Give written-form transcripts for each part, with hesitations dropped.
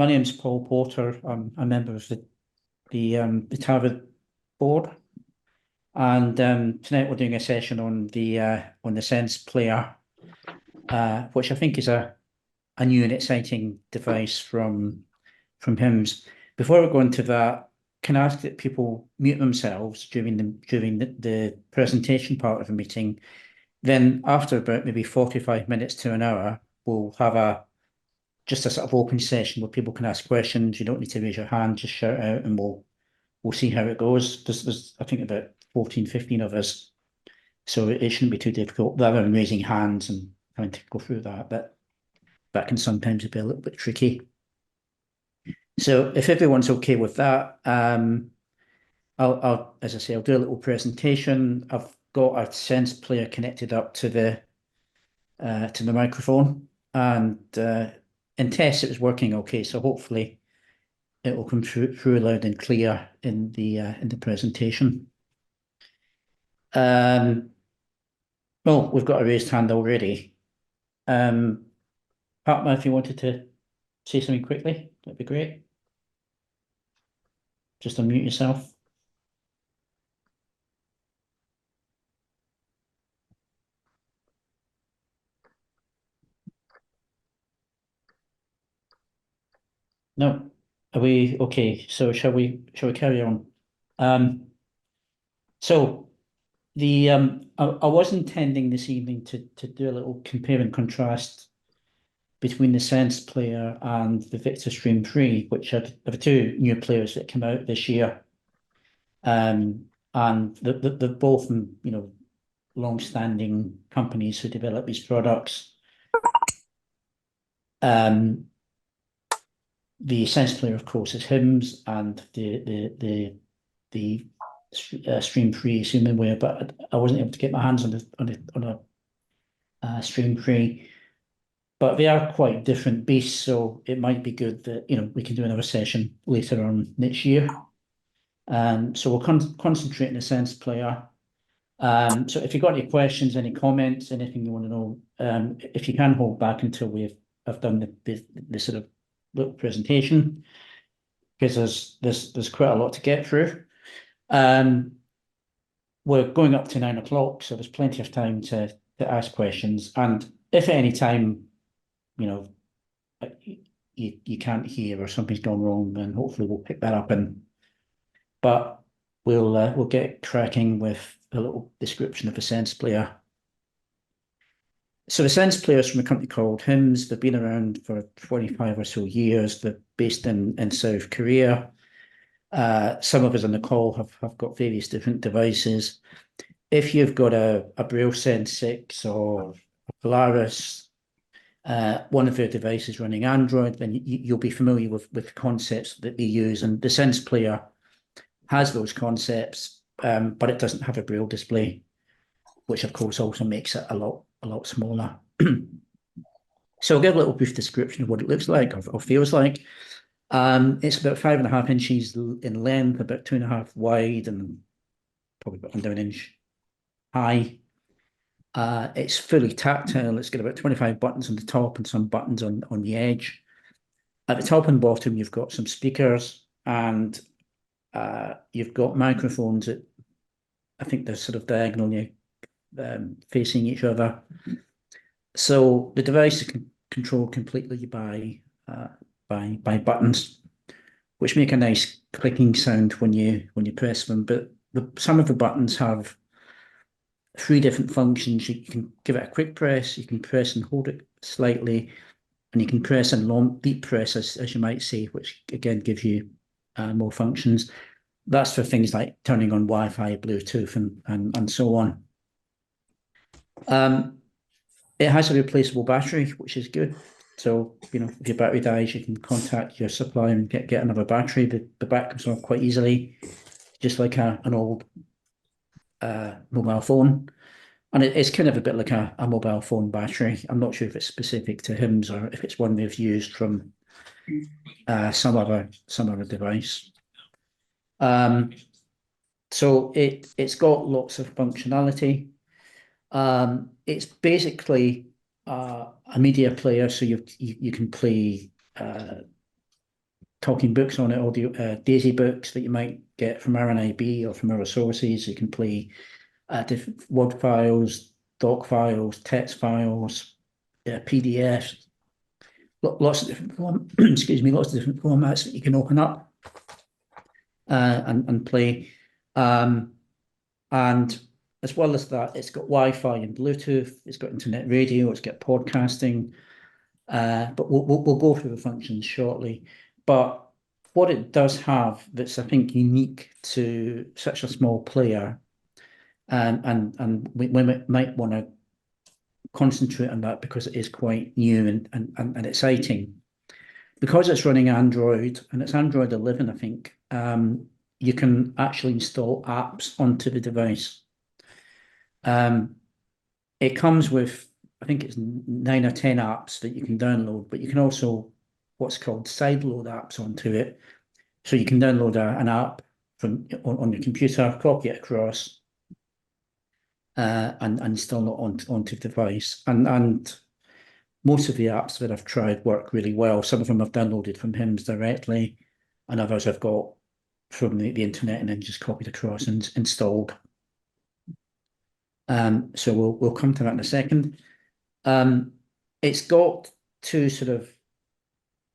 My name's Paul Porter. I'm a member of the TAVIP board, and tonight we're doing a session on the SensePlayer, which I think is a new and exciting device from HIMS. Before we go into that, can I ask that people mute themselves during the presentation part of the meeting? Then after about maybe 45 minutes to an hour, we'll have just a sort of open session where people can ask questions. You don't need to raise your hand, just shout out and we'll see how it goes. There's I think about 14, 15 of us, so it shouldn't be too difficult rather than raising hands and trying to go through that, but that can sometimes be a little bit tricky. So if everyone's okay with that, I'll as I say, I'll do a little presentation. I've got a SensePlayer connected up to the microphone, and in tests it was working okay, so hopefully it will come through loud and clear in the presentation. Oh, we've got a raised hand already. Patma, if you wanted to say something quickly, that'd be great. Just unmute yourself. No, are we okay? So shall we carry on? So I was intending this evening to do a little compare and contrast between the SensePlayer and the Victor Stream 3, which are the two new players that came out this year. And they're both, long-standing companies who develop these products. The SensePlayer, of course, is HIMS, and the Stream 3 is HumanWare, but I wasn't able to get my hands on a Stream 3. But they are quite different beasts, so it might be good that we can do another session later on next year. So we'll concentrate on the SensePlayer. So if you've got any questions, any comments, anything you want to know, if you can hold back until I've done the sort of little presentation, because there's quite a lot to get through. We're going up to 9 o'clock, so there's plenty of time to ask questions. And if at any time, you can't hear or something's gone wrong, then hopefully we'll pick that up. But we'll get cracking with a little description of the SensePlayer. So the SensePlayer is from a company called HIMS. They've been around for 45 or so years. They're based in South Korea. Some of us on the call have got various different devices. If you've got a Braille Sense 6 or a Polaris, one of their devices running Android, then you'll be familiar with the concepts that they use. And the SensePlayer has those concepts, but it doesn't have a Braille display, which of course also makes it a lot smaller. So I'll give a little brief description of what it looks like or feels like. It's about 5.5 inches in length, about 2.5 wide, and probably about under an inch high. It's fully tactile. It's got about 25 buttons on the top and some buttons on the edge. At the top and bottom, you've got some speakers, and you've got microphones that I think they're sort of diagonally facing each other. So the device is controlled completely by buttons, which make a nice clicking sound when you press them. But some of the buttons have 3 different functions. You can give it a quick press, you can press and hold it slightly, and you can press and long deep press, as you might say, which again gives you more functions. That's for things like turning on Wi-Fi, Bluetooth, and so on. It has a replaceable battery, which is good. So, if your battery dies, you can contact your supplier and get another battery. The back comes off quite easily, just like an old mobile phone. And it's kind of a bit like a mobile phone battery. I'm not sure if it's specific to HIMS or if it's one they've used from some other device. So it's got lots of functionality. It's basically a media player, so you can play talking books on it, audio Daisy books that you might get from RNIB or from other sources. You can play different Word files, doc files, text files, PDFs, lots of different excuse me, lots of different formats that you can open up and play. And as well as that, it's got Wi-Fi and Bluetooth. It's got internet radio. It's got podcasting. But we'll go through the functions shortly. But what it does have that's, I think, unique to such a small player, and we might want to concentrate on that because it is quite new and exciting. Because it's running Android, and it's Android 11, I think, you can actually install apps onto the device. It comes with, I think it's 9 or 10 apps that you can download, but you can also what's called sideload apps onto it. So you can download an app from on your computer, copy it across, and install it onto the device. And most of the apps that I've tried work really well. Some of them I've downloaded from HIMS directly, and others I've got from the internet and then just copied across and installed. So we'll come to that in a second. It's got two sort of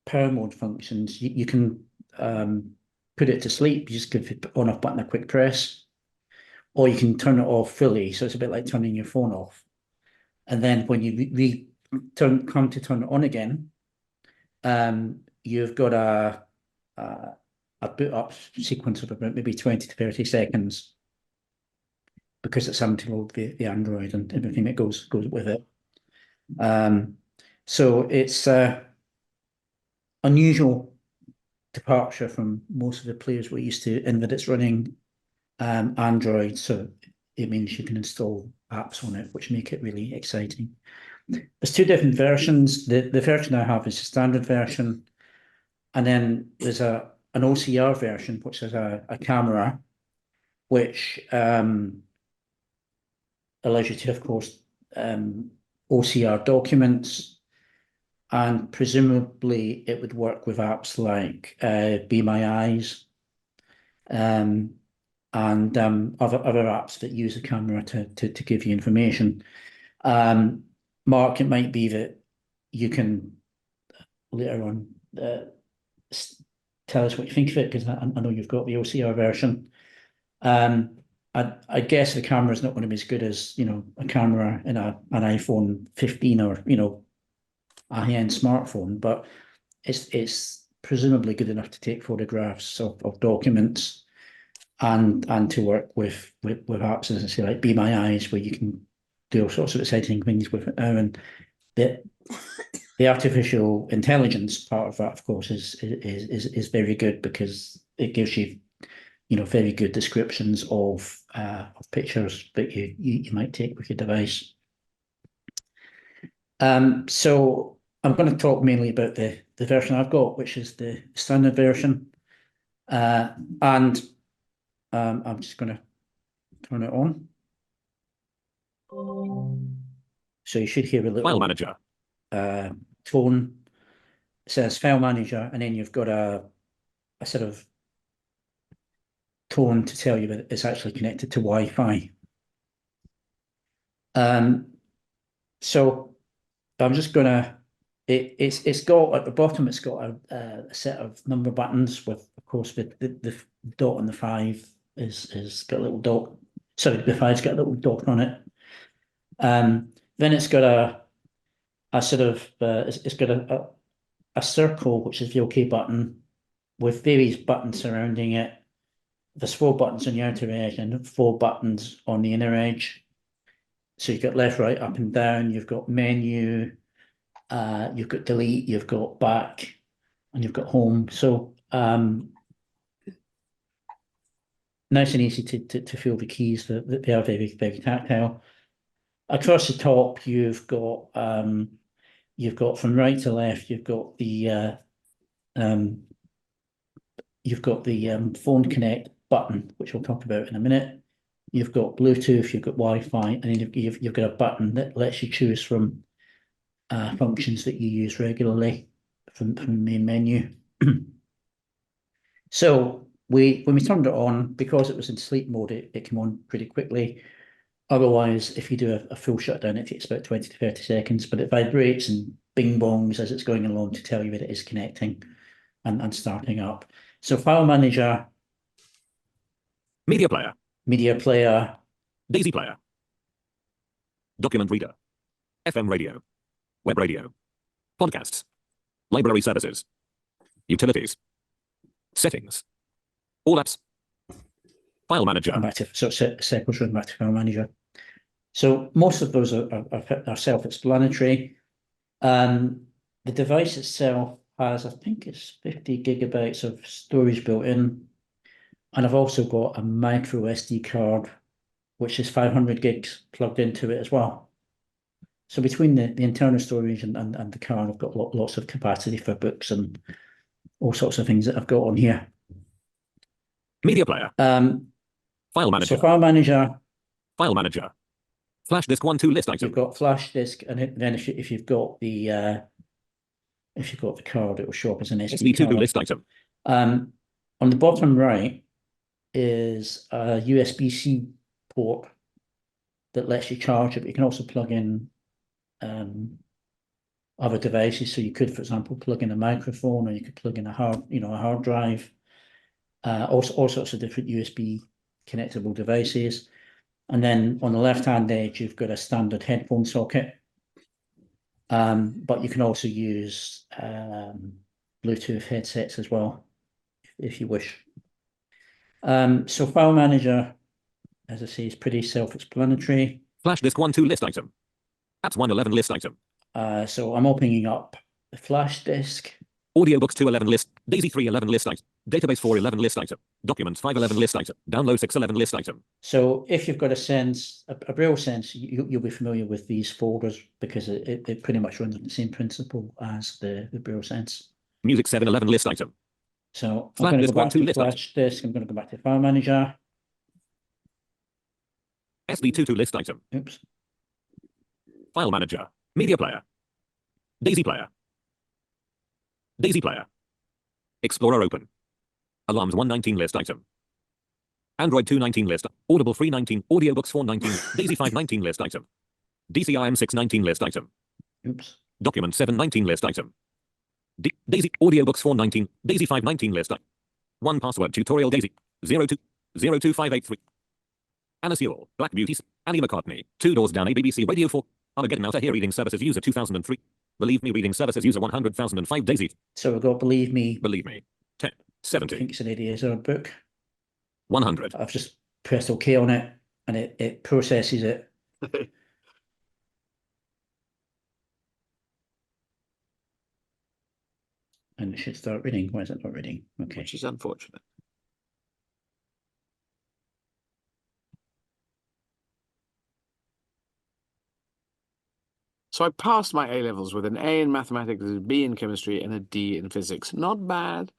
power mode functions. You can put it to sleep. You just give it on off button a quick press, or you can turn it off fully. So it's a bit like turning your phone off. And then when you come to turn it on again, you've got a boot up sequence of about maybe 20 to 30 seconds because it's having to load the Android and everything that goes with it. So it's unusual departure from most of the players we're used to in that it's running Android, so it means you can install apps on it, which make it really exciting. There's two different versions. The version I have is a standard version, and then there's an OCR version, which is a camera, which allows you to, of course, OCR documents, and presumably it would work with apps like Be My Eyes, and other apps that use a camera to give you information. Mark, it might be that you can later on tell us what you think of it, because I know you've got the OCR version. I guess the camera is not going to be as good as, a camera in an iPhone 15 or, a high-end smartphone, but it's presumably good enough to take photographs of documents and to work with apps, as I say, like Be My Eyes, where you can do all sorts of exciting things with it now. And the artificial intelligence part of that, of course, is very good because it gives you, very good descriptions of pictures that you might take with your device. So I'm going to talk mainly about the version I've got, which is the standard version, and I'm just going to turn it on. So you should hear a little File manager tone. It says File Manager, and then you've got a sort of tone to tell you that it's actually connected to Wi-Fi. So I'm just gonna. It's got at the bottom. It's got a set of number buttons with, of course, the dot and the 5 is got a little dot. Sorry, the 5's got a little dot on it. Then it's got a sort of it's got a circle, which is the OK button, with various buttons surrounding it. There's 4 buttons on the outer edge and 4 buttons on the inner edge. So you've got left, right, up and down. You've got menu. You've got delete. You've got back, and you've got home. So nice and easy to feel the keys. That they are very, very tactile. Across the top, you've got from right to left. You've got the phone connect button, which we'll talk about in a minute. You've got Bluetooth, you've got Wi-Fi, and then you've got a button that lets you choose from functions that you use regularly from the main menu. So when we turned it on, because it was in sleep mode, it came on pretty quickly. Otherwise, if you do a full shutdown, it takes about 20 to 30 seconds, but it vibrates and bing bongs as it's going along to tell you that it is connecting and starting up. So file manager, Media player, media player, Daisy player, document reader, FM radio, web radio, podcasts, library services, utilities, settings, all apps, file manager. come back to circles run back to file manager. So most of those are self-explanatory. The device itself has, I think it's 50 gigabytes of storage built in. And I've also got a micro SD card, which is 500 gigs plugged into it as well. So between the internal storage and the card, I've got lots of capacity for books and all sorts of things that I've got on here. Media player. File manager. So file manager. File manager. Flash disk 1, 2 list item. You've got flash disk, and then if you've got the card, it will show up as an SD SD2 card. list item. On the bottom right is a USB-C port that lets you charge it, but you can also plug in other devices. So you could, for example, plug in a microphone, or you could plug in a hard drive, all sorts of different USB connectable devices. And then on the left-hand edge, you've got a standard headphone socket. But you can also use Bluetooth headsets as well, if you wish. So file manager, as I say, is pretty self-explanatory. Flash disk 1, 2 list item. Apps 111 list item. So I'm opening up the flash disk. Audiobooks 211 list. Daisy 311 list item. Database 411 list item. Documents 511 list item. Download 611 list item. So if you've got a Braille Sense, you'll be familiar with these folders because it pretty much runs on the same principle as the Braille Sense. Music 711 list item. So I'm going to go back to flash disk. I'm going to go back to file manager. SD22 list item. Oops. File manager. Media player. Daisy player. Daisy player. Explorer open. Alarms 119 list item. Android 219 list. Audible 319. Audiobooks 419. Daisy 519 list item. DCIM 619 list item. Oops. Document 719 list item. Daisy Audiobooks 419. Daisy 519 list item. 1 password tutorial Daisy 020583. Anna Sewell, Black Beauty, Annie McCartney, 2 Doors Down, BBC Radio 4, Armageddon Outer Here Reading Services User 2003, Believe Me Reading Services User 100,005 Daisy. So we've got Believe Me. 10, 70. I think it's an ADSR book. 100. I've just pressed OK on it, and it processes it. And it should start reading. Why is it not reading? Okay. Which is unfortunate. So I passed my A-levels with an A in mathematics, a B in chemistry, and a D in physics. Not bad,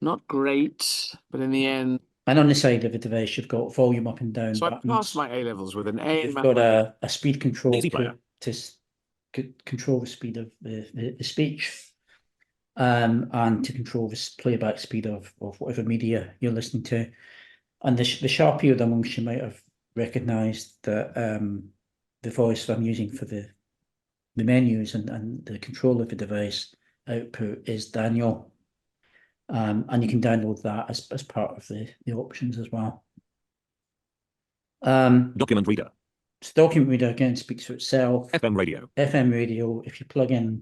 not great, but in the end... And on the side of the device, you've got volume up and down So buttons. I passed my A-levels with an A in You've mathematics. got a speed control to control the speed of the speech, and to control the playback speed of whatever media you're listening to. And the sharp eared amongst you might have recognised that the voice I'm using for the menus and the control of the device output is Daniel. And you can download that as part of the options as well. Document reader. So document reader again speaks for itself. FM radio. FM radio. If you plug in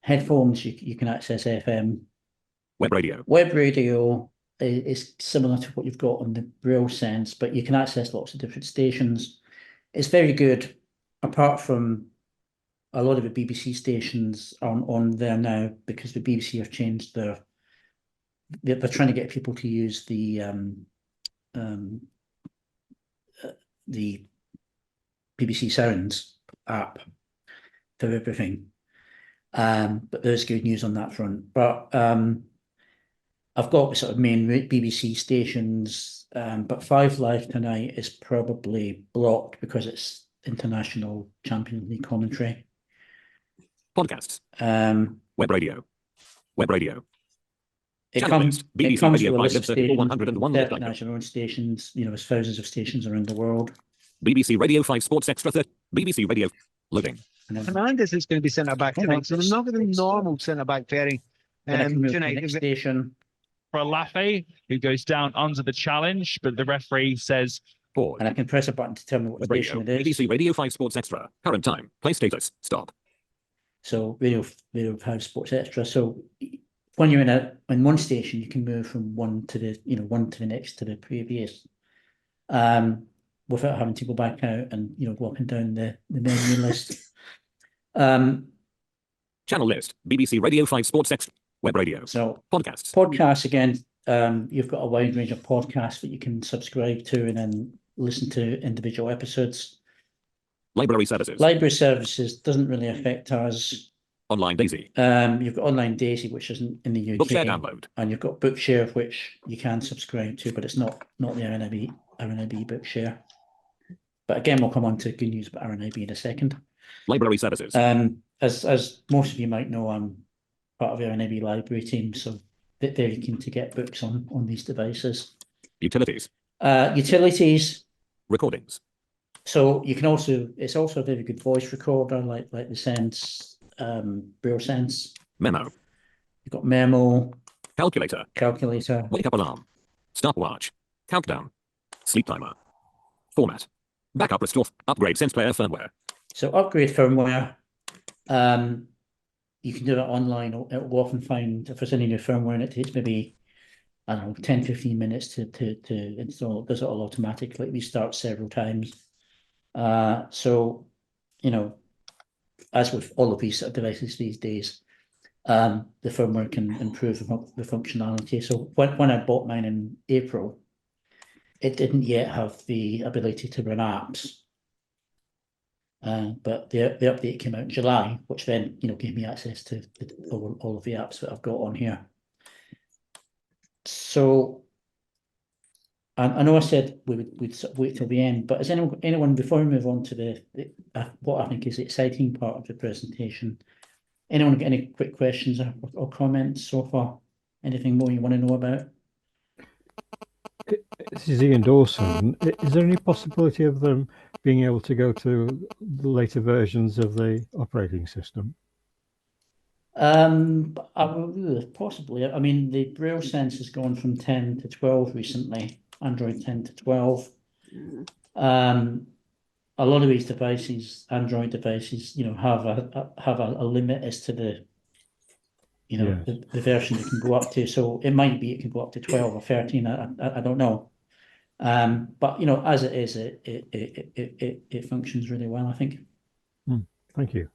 headphones, you can access FM. Web radio. Web radio is similar to what you've got on the Braille Sense, but you can access lots of different stations. It's very good, apart from a lot of the BBC stations aren't on there now because the BBC have changed they're trying to get people to use the BBC Sounds app for everything. But there's good news on that front. But I've got sort of main BBC stations, but 5 Live Tonight is probably blocked because it's international Champions League commentary. Podcasts. Web radio. Web radio. It Channel comes list. it BBC comes Radio with a 5 list of Live 34 stations. 101 list Certain item. has your own stations. You know, there's thousands of stations around the world. BBC Radio 5 Sports Extra 30. BBC Radio. Loading. And then, Fernandez is going to be centre back Hold tonight, on. so there's not going to be normal centre back pairing then I can move to the tonight. next station. For Laffey, who goes down under the challenge, but the referee says Pause. And I can press a button to tell me what Web station Radio. it is. BBC Radio 5 Sports Extra. Current time. Play status. Stop. So Radio 5 Sports Extra. So when you're in one station, you can move from one to the next to the previous, without having to go back out and go up and down the menu list. Channel list. BBC Radio 5 Sports Extra. Web radio. So Podcasts. podcasts again. You've got a wide range of podcasts that you can subscribe to and then listen to individual episodes. Library services. Library services doesn't really affect us. Online Daisy. You've got Online Daisy, which isn't in the UK, Bookshare download. and you've got Bookshare, which you can subscribe to, but it's not the RNIB Bookshare. But again, we'll come on to good news about RNIB in a second. Library services. As most of you might know, I'm part of the RNIB library team, so they're looking to get books on these devices. Utilities. Utilities. Recordings. So you can it's also a very good voice recorder, like the Sense, Braille Sense. Memo. You've got Memo, Calculator. Calculator. Wake up alarm. Stopwatch. Countdown. Sleep timer. Format. Backup restore. Upgrade SensePlayer firmware. So upgrade firmware. You can do it online. It will often find if there's any new firmware and it takes maybe, I don't know, 10, 15 minutes to install. It does it all automatically. It restarts several times. So, as with all of these sort of devices these days, the firmware can improve the functionality. So when I bought mine in April, it didn't yet have the ability to run apps. But the update came out in July, which then gave me access to all of the apps that I've got on here. So I know I said we'd wait till the end, but is anyone before we move on to the what I think is the exciting part of the presentation, anyone got any quick questions or comments so far? Anything more you want to know about? This is Ian Dawson. Is there any possibility of them being able to go to the later versions of the operating system? Possibly. I mean, the Braille Sense has gone from 10 to 12 recently. Android 10 to 12. A lot of these devices, Android devices, have a limit as to the the version it can go up to. So it might be it can go up to 12 or 13. I don't know. But as it is, it functions really well, I think. Thank you.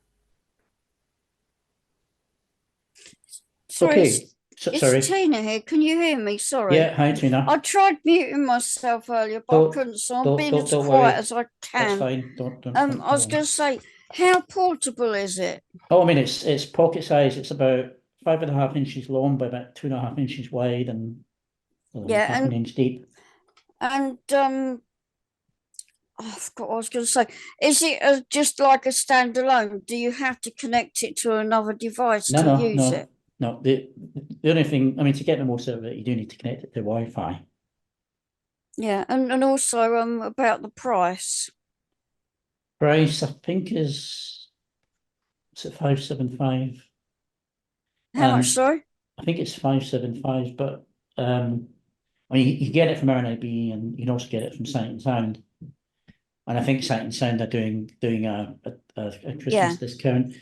Sorry, Okay. Sorry. it's Tina here. Can you hear me? Sorry. Yeah, hi Tina. I tried muting myself earlier, but I couldn't, so I'm being as don't quiet worry. as I That's can. fine. Don't I was worry. going to say, how portable is it? Oh, I mean, it's pocket size. It's about 5.5 inches long by about 2.5 inches wide and Yeah, half an inch deep. And I forgot what I was going to say. Is it just like a standalone? Do you have to connect it to another device to use it? No. The only thing, I mean, to get the most out of it, you do need to connect it to Wi-Fi. Yeah, and also about the price. Price, I think, is at 575. How much, sorry? I think it's 575, but I mean, you can get it from RNIB and you can also get it from Sight and Sound. And I think Sight and Sound are doing a Christmas discount.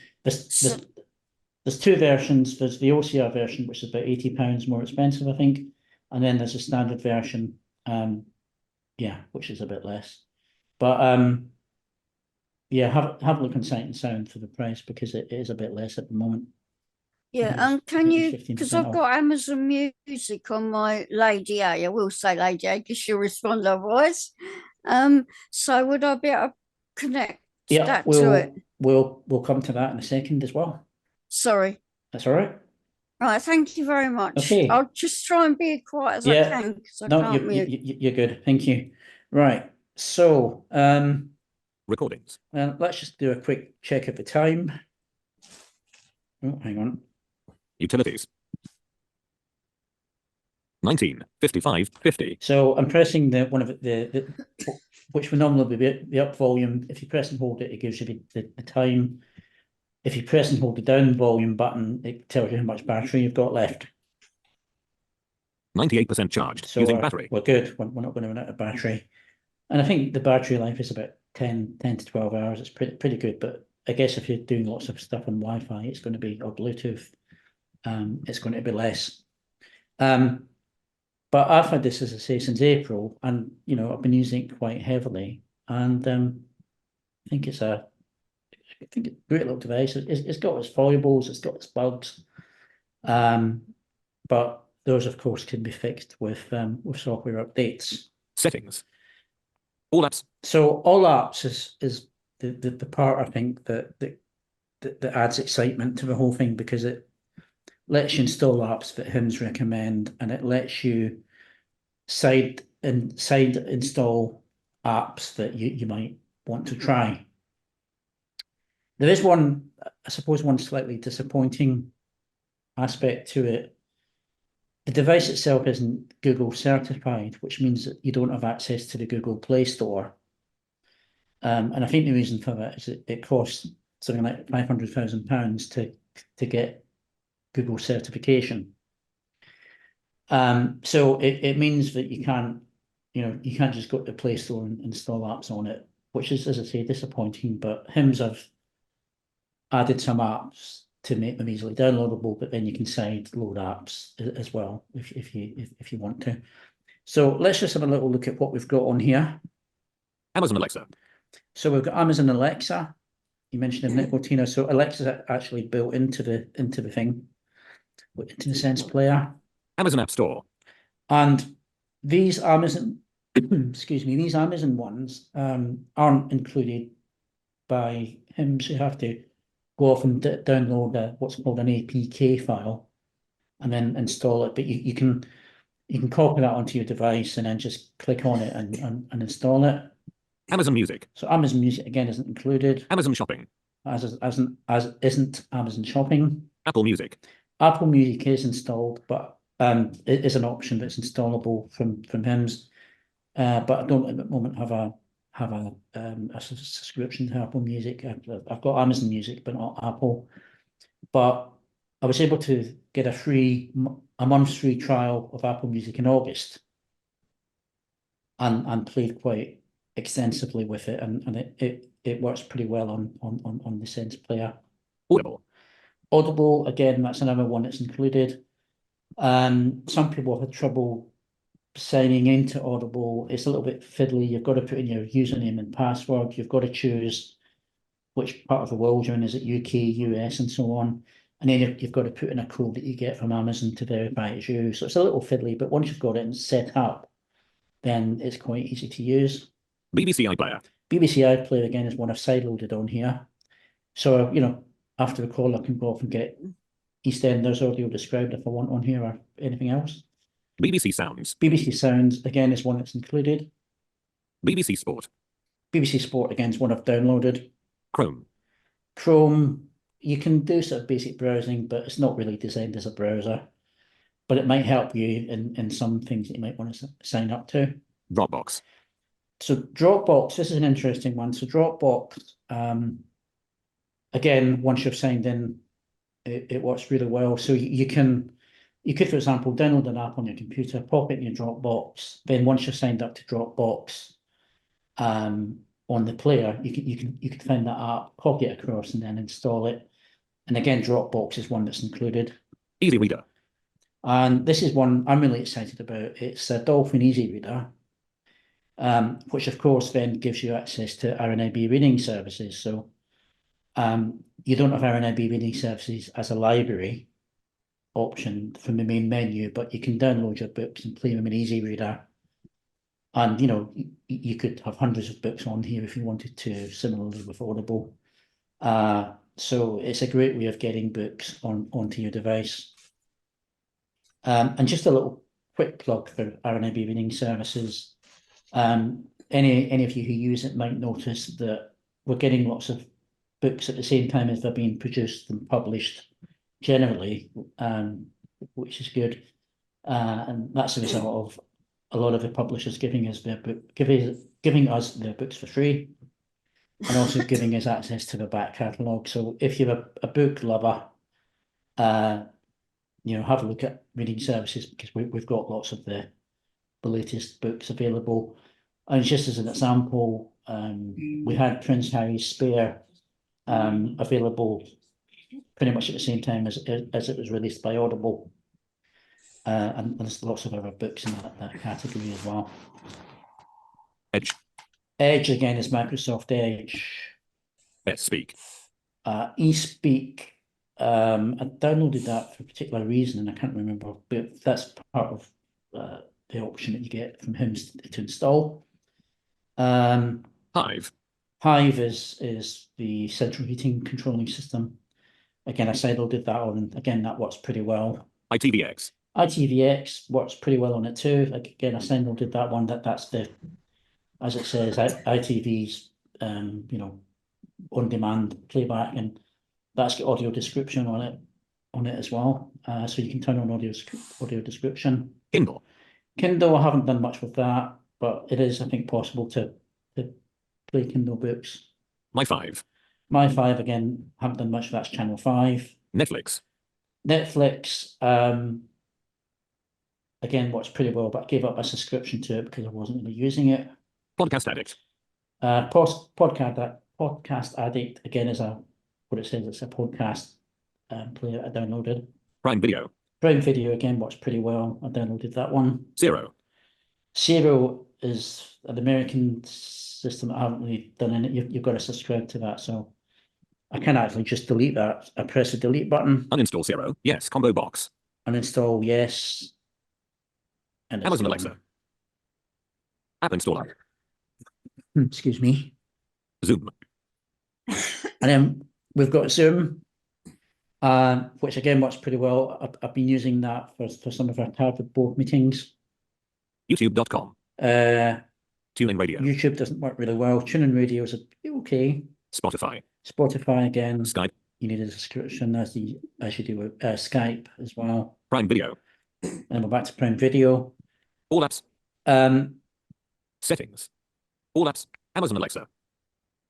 There's two versions. There's the OCR version, which is about £80 more expensive, I think, and then there's a standard version, which is a bit less. But have a look on Sight and Sound for the price because it is a bit less at the moment. Yeah, and can you, because I've got Amazon Music on my Lady A, I will say Lady A because she'll respond otherwise. So would I be able to connect that to it? We'll come to that in a second as well. Sorry. That's all right. Right, thank you very much. Okay. I'll just try and be as quiet as I can because I can't mute. You're good. Thank you. Right. So Recordings. let's just do a quick check of the time. Oh, hang on. Utilities. 19, 55, 50. So I'm pressing which would normally be the up volume. If you press and hold it, it gives you the time. If you press and hold the down volume button, it tells you how much battery you've got left. 98% charged So using battery. we're good. We're not going to run out of battery. And I think the battery life is about 10 to 12 hours. It's pretty good. But I guess if you're doing lots of stuff on Wi-Fi, it's going to be, or Bluetooth, it's going to be less. But I've had this, as I say, since April, and I've been using it quite heavily, and I think it's a great little device. It's got its foibles, it's got its bugs, but those, of course, can be fixed with software updates. Settings. All apps. So all apps is the part, I think, that adds excitement to the whole thing, because it lets you install apps that HIMS recommend, and it lets you side install apps that you might want to try. There is one slightly disappointing aspect to it. The device itself isn't Google certified, which means that you don't have access to the Google Play Store. And I think the reason for that is it costs something like £500,000 to get Google certification. So it means that you can't just go to the Play Store and install apps on it, which is, as I say, disappointing. But HIMS have added some apps to make them easily downloadable, but then you can side load apps as well if you want to. So let's just have a little look at what we've got on here. Amazon Alexa. So we've got Amazon Alexa. You mentioned them, Nicotina. So Alexa's actually built into the thing, into the SensePlayer. Amazon App Store. And these Amazon, excuse me, these Amazon ones aren't included by HIMS. You have to go off and download what's called an APK file, and then install it. But you can copy that onto your device and then just click on it and install it. Amazon Music. So Amazon Music again isn't included. Amazon Shopping. As isn't Amazon Shopping. Apple Music. Apple Music is installed, but it is an option that's installable from HIMS. But I don't at the moment have a subscription to Apple Music. I've got Amazon Music, but not Apple. But I was able to get a month's free trial of Apple Music in August, and played quite extensively with it, and it works pretty well on the SensePlayer. Audible, again, that's another one that's included. Some people have had trouble signing into Audible. It's a little bit fiddly. You've got to put in your username and password. You've got to choose which part of the world you're in. Is it UK, US, and so on? And then you've got to put in a code that you get from Amazon to verify it's you. So it's a little fiddly, but once you've got it and set up, then it's quite easy to use. BBC iPlayer. BBC iPlayer, again, is one I've sideloaded on here. So, after the call, I can go off and get EastEnders audio described if I want on here, or anything else. BBC Sounds. BBC Sounds, again, is one that's included. BBC Sport. BBC Sport, again, is one I've downloaded. Chrome. Chrome, you can do sort of basic browsing, but it's not really designed as a browser. But it might help you in some things that you might want to sign up to. Dropbox. So Dropbox, this is an interesting one. So Dropbox, again, once you've signed in, it works really well. So you could, for example, download an app on your computer, pop it in your Dropbox. Then once you're signed up to Dropbox on the player, you can find that app, copy it across, and then install it. And again, Dropbox is one that's included. Easy Reader. And this is one I'm really excited about. It's a Dolphin Easy Reader, which of course then gives you access to RNIB reading services. So you don't have RNIB reading services as a library option from the main menu, but you can download your books and play them in Easy Reader. And you could have hundreds of books on here if you wanted to, similarly with Audible. So it's a great way of getting books onto your device. And just a little quick plug for RNIB reading services. Any of you who use it might notice that we're getting lots of books at the same time as they're being produced and published generally, which is good. And that's a result of a lot of the publishers giving us their giving us their books for free, and also giving us access to the back catalogue. So if you're a book lover, you know, have a look at Reading Services, because we've got lots of the latest books available. And just as an example, we had Prince Harry's Spare available pretty much at the same time as it was released by Audible. And there's lots of other books in that category as well. Edge. Edge again is Microsoft Edge. Speak. eSpeak. I downloaded that for a particular reason, and I can't remember, but that's part of the option that you get from HIMS to install. Hive. Hive is the central heating controlling system. Again, I sideloaded that on, and again, that works pretty well. ITVX. ITVX works pretty well on it too. Again, I sideloaded that one. That's the, as it says, ITV's you know, on-demand playback, and that's got audio description on it as well. So you can turn on audio description. Kindle. Kindle, I haven't done much with that, but it is, I think, possible to play Kindle books. My5. My5, again, haven't done much. That's Channel 5. Netflix. Netflix, again, works pretty well, but I gave up a subscription to it because I wasn't really using it. Podcast Addict. Podcast Addict, again, is what it says, it's a podcast player I downloaded. Prime Video. Prime Video, again, works pretty well. I downloaded that one. Zero. Zero is an American system. I haven't really done any. You've got to subscribe to that, so I can actually just delete that. I press the delete button. Uninstall Zero. Yes. Combo box. Uninstall, yes. And Amazon Alexa. App Installer. Excuse me. Zoom. And then we've got Zoom, which again works pretty well. I've been using that for some of our TAVIP board meetings. YouTube.com. TuneIn Radio. YouTube doesn't work really well. TuneIn Radio is okay. Spotify. Spotify again. Skype. You need a subscription as you do with Skype as well. Prime Video. And we're back to Prime Video. All apps. Settings. All apps. Amazon Alexa.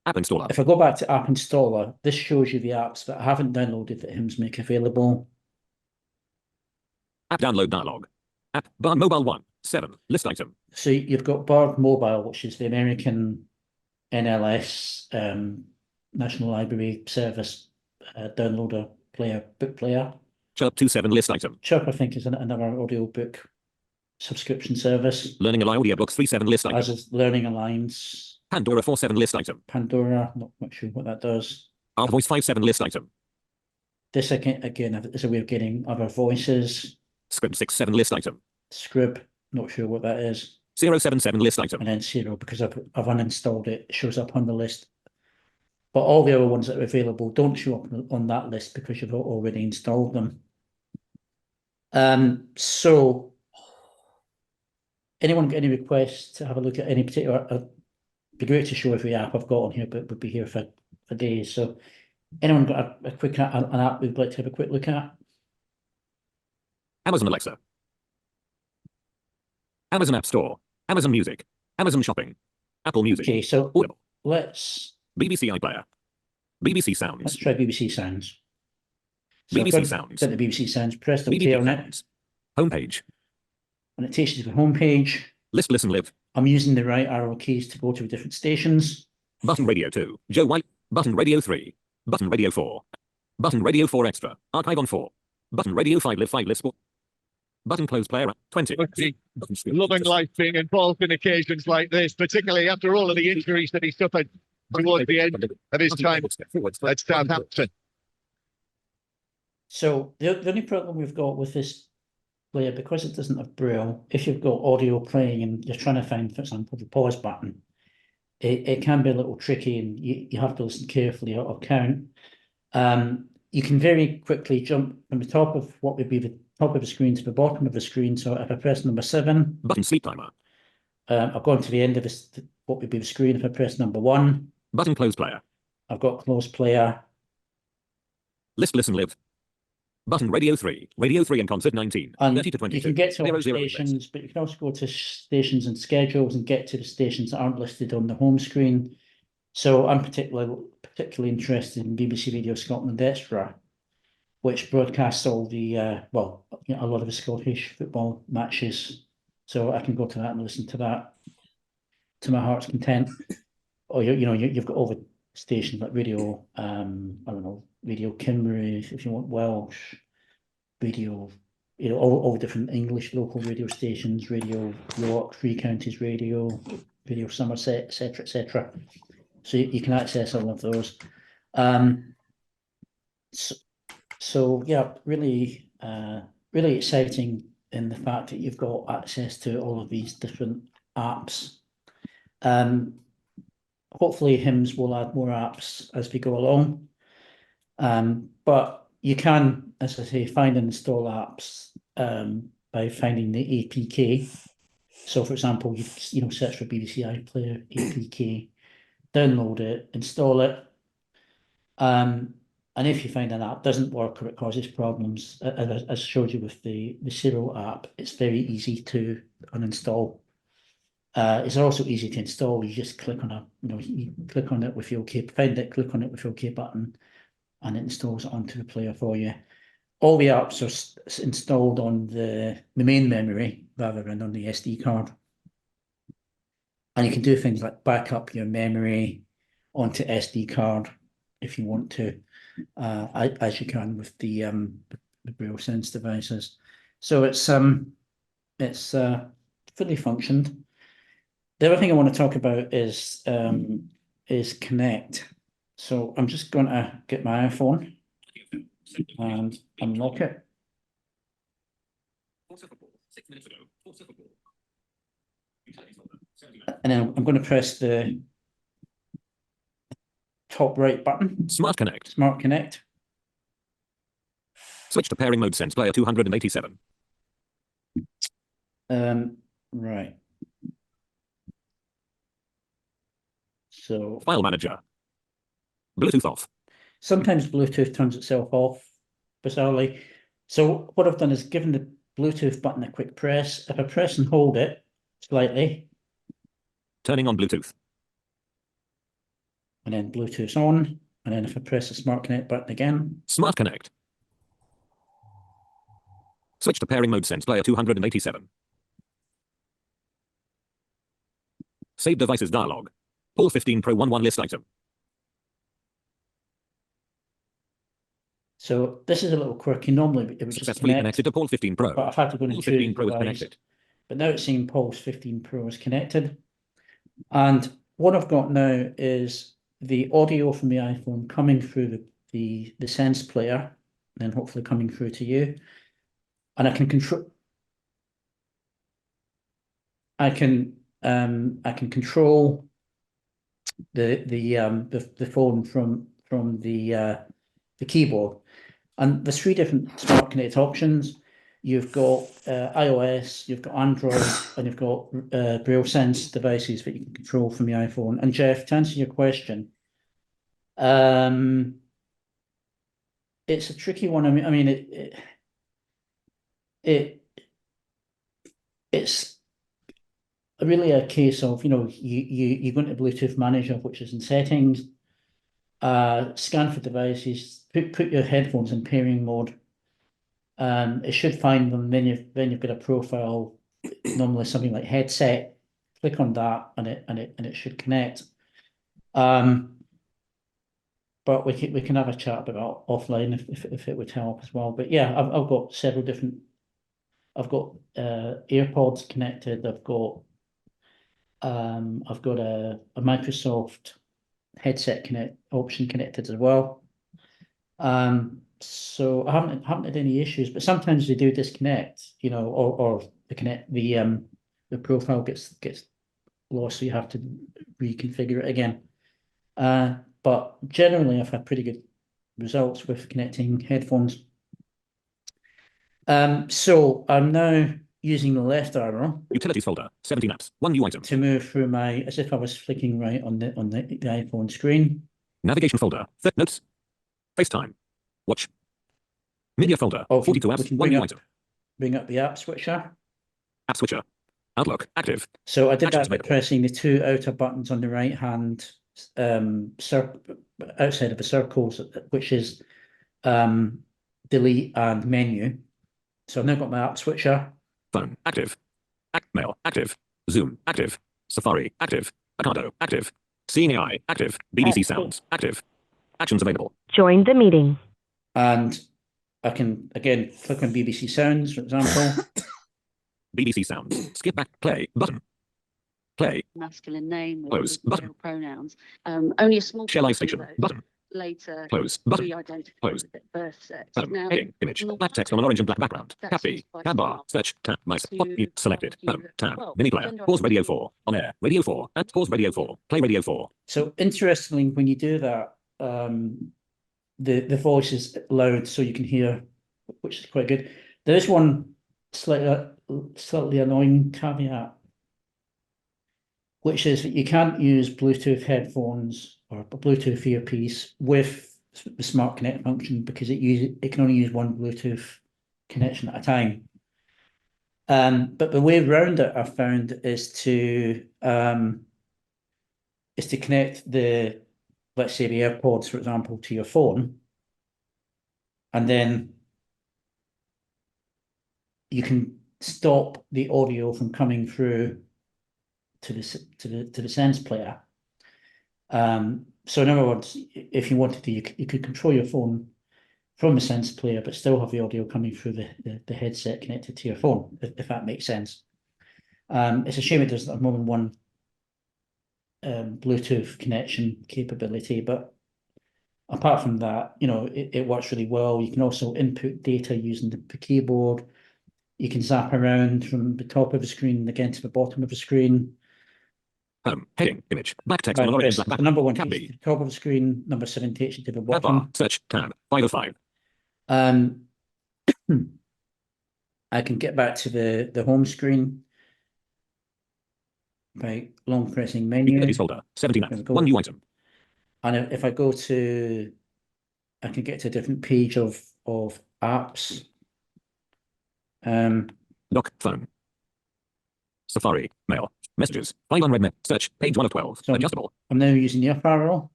App Installer. If I go back to App Installer, this shows you the apps that I haven't downloaded that HIMS make available. App download dialog. App Bar Mobile 1. 7. List item. So you've got Bard Mobile, which is the American NLS National Library Service downloader player, book player. Chirp 27 list item. Chirp, I think, is another audiobook subscription service. Learning Ally Audiobooks 37 list item. As is Learning Alliance. Pandora 47 list item. Pandora, not sure what that does. Our Voice 57 list item. This again is a way of getting other voices. Script 67 list item. Scrib, not sure what that is. 077 list item. And then Zero, because I've uninstalled it, it shows up on the list. But all the other ones that are available don't show up on that list because you've already installed them. So anyone got any requests to have a look at any particular? It'd be great to show every app I've got on here, but we'd be here for days. So anyone got a quick an app we'd like to have a quick look at? Amazon Alexa. Amazon App Store. Amazon Music. Amazon Shopping. Apple Music. Okay, so Audible. let's BBC iPlayer. BBC Sounds. try BBC Sounds. So BBC I've got Sounds. the BBC Sounds. Press OK BBC on it, Sounds. Homepage. and it takes you to the home page. List, listen, live. I'm using the right arrow keys to go to different stations. Button Radio 2. Joe White. Button Radio 3. Button Radio 4. Button Radio 4 Extra. Archive on 4. Button Radio 5 Live 5 List. Button close player 20. Loving life being involved in occasions like this, particularly after all of the injuries that he suffered towards the end of his time at Southampton. So the only problem we've got with this player, because it doesn't have Braille, if you've got audio playing and you're trying to find, for example, the pause button, it can be a little tricky, and you have to listen carefully or count. You can very quickly jump from the top of what would be the top of the screen to the bottom of the screen. So if I press number 7, Button sleep timer. I've gone to the end of this, what would be the screen. If I press number 1, Button close player. I've got close player. List, listen, live. Button Radio 3 and Concert 19. And 30 to 22. you can get to all 0, the 0 stations, but you can also go to stations and schedules and get to the stations that aren't listed on the home screen. So I'm particularly interested in BBC Radio Scotland Extra, which broadcasts all the a lot of the Scottish football matches. So I can go to that and listen to that to my heart's content. Or you've got all the stations like Radio, I don't know, Radio Kimberley if you want Welsh, Radio, all different English local radio stations, Radio York, Free Counties Radio, Radio Somerset, etc., etc. So you can access all of those. So yeah, really exciting in the fact that you've got access to all of these different apps. Hopefully HIMS will add more apps as we go along. But you can, as I say, find and install apps by finding the APK. So for example, you search for BBC iPlayer APK, download it, install it. And if you find an app doesn't work or it causes problems, as I showed you with the Zero app, it's very easy to uninstall. It's also easy to install. You just click on you click on it with the OK, find it, click on it with the OK button, and it installs it onto the player for you. All the apps are installed on the main memory rather than on the SD card. And you can do things like back up your memory onto SD card if you want to, as you can with the Braille Sense devices. So it's fully functioned. The other thing I want to talk about is Connect. So I'm just going to get my iPhone and unlock it. And then I'm going to press the top right button. Smart Connect. Smart Connect. Switch to pairing mode SensePlayer 287. Right. So File Manager. Bluetooth off. Sometimes Bluetooth turns itself off, bizarrely. So what I've done is given the Bluetooth button a quick press. If I press and hold it slightly, Turning on Bluetooth. and then Bluetooth's on, and then if I press the Smart Connect button again, Smart Connect. Switch to pairing mode SensePlayer 287. Save devices dialog. All 15 Pro 11 list item. so this is a little quirky. Normally it would just Successfully connect, connected to Paul 15 Pro. but I've had to go and Paul choose 15 Pro is device. connected. But now it's saying Pulse 15 Pro is connected. And what I've got now is the audio from the iPhone coming through the SensePlayer, then hopefully coming through to you. And I can control the phone from the keyboard. And there's 3 different Smart Connect options. You've got iOS, you've got Android, and you've got Braille Sense devices that you can control from the iPhone. And Jeff, to answer your question, it's a tricky one. I mean, it's really a case of you go into Bluetooth Manager, which is in settings, scan for devices, put your headphones in pairing mode. It should find them. Then you've got a profile, normally something like headset. Click on that, and it should connect. But we can have a chat about offline if it would help as well. But yeah, I've got several different. I've got AirPods connected. I've got a Microsoft headset option connected as well. So I haven't had any issues, but sometimes they do disconnect, or the profile gets lost, so you have to reconfigure it again. But generally, I've had pretty good results with connecting headphones. So I'm now using the left arrow Utilities folder. 17 apps. 1 new item. to move through as if I was flicking right on the iPhone screen. Navigation folder. Notes. FaceTime. Watch. Media folder. Oh, we 42 can apps. One bring new up- item. Bring up the app switcher. App switcher. Outlook. Active. So I did Actions that by available. pressing the two outer buttons on the right hand, outside of the circles, which is delete and menu. So I've now got my app switcher. Phone. Active. Mail. Active. Zoom. Active. Safari. Active. Ocado. Active. Seeing AI. Active. BBC Sounds. Active. Actions available. Join the meeting. And I can, again, click on BBC Sounds, for example. BBC Sounds. Skip back. Play. Button. Play. Masculine name with Close button. male pronouns. Only a small Share live portion station. of those Button. later Close button. re-identified Close. with their birth sex. Home. Now, Heading. Image. normal Black text on an orange and black background. That's Tab B. used by Tab bar. staff Search. Tab. Mice. to Pop. Mute. Selected. argue Home. that, Tab. well, Mini player. gender Pause radio identity- 4. On air. Radio 4. At pause radio 4. Play radio 4. So interestingly, when you do that, the voice is loud, so you can hear, which is quite good. There is one slightly annoying caveat, which is that you can't use Bluetooth headphones or a Bluetooth earpiece with the Smart Connect function because it can only use one Bluetooth connection at a time. But the way around it, I've found, is to connect let's say the AirPods, for example, to your phone, and then you can stop the audio from coming through to the SensePlayer. So in other words, if you wanted to, you could control your phone from the SensePlayer, but still have the audio coming through the headset connected to your phone, if that makes sense. It's a shame it doesn't have more than one Bluetooth connection capability, but apart from that, it works really well. You can also input data using the keyboard. You can zap around from the top of the screen again to the bottom of the screen. Home. Heading. Image. Black text on an orange and black The number one Tab takes you B. to the top of the screen, number 7 takes you to the Tab bar. bottom. Search. Tab. 505. I can get back to the home screen by long pressing menu. Utilities folder. 17 There we apps. go. One new item. And if I go to, I can get to a different page of apps. Dock. Phone. Safari. Mail. Messages. 5 unread mail. Search. Page 1 of 12. So- Adjustable. I'm now using the up arrow.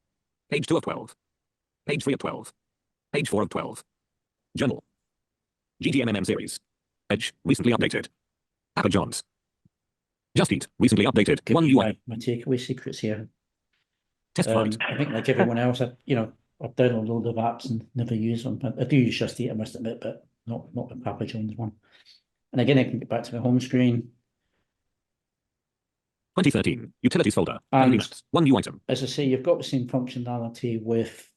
Page 2 of 12. Page 3 of 12. Page 4 of 12. Journal. GTMMM series. Edge. Recently updated. Papa John's. Just Eat. Recently updated. Give One you UI. my takeaway secrets here. Test flight. I think like everyone else, I've downloaded a load of apps and never use them. I do use Just Eat, I must admit, but not the Papa John's one. And again, I can get back to the home screen. 2013. Utilities folder. And- Daily maps. One new item. As I say, you've got the same functionality with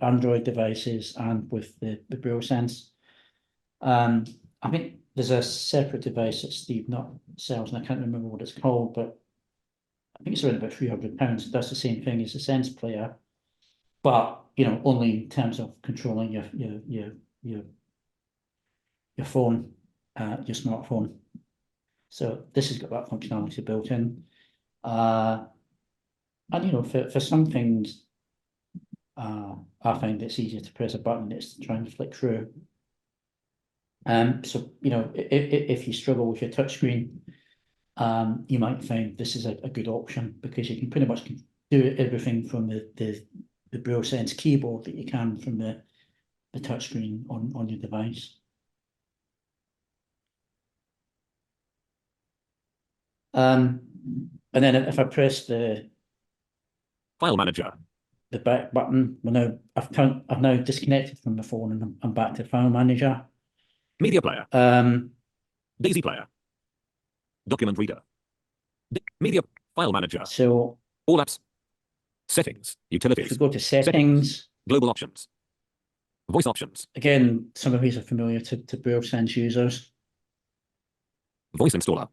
Android devices and with the Braille Sense. I think there's a separate device that Steve Nutt sells, and I can't remember what it's called, but I think it's around about £300. That's the same thing as the SensePlayer, but only in terms of controlling your phone, your smartphone. So this has got that functionality built in. And for some things, I find it's easier to press a button, it's to try and flick through. So if you struggle with your touchscreen, you might find this is a good option because you can pretty much do everything from the Braille Sense keyboard that you can from the touchscreen on your device. And then if I press the File manager. back button, I've now disconnected from the phone and I'm back to File Manager. Media player. Daisy player. Document reader. Media file manager. So All apps. Settings. if we Utilities. go to settings, Global options. Voice options. again, some of these are familiar to Braille Sense users. Voice installer.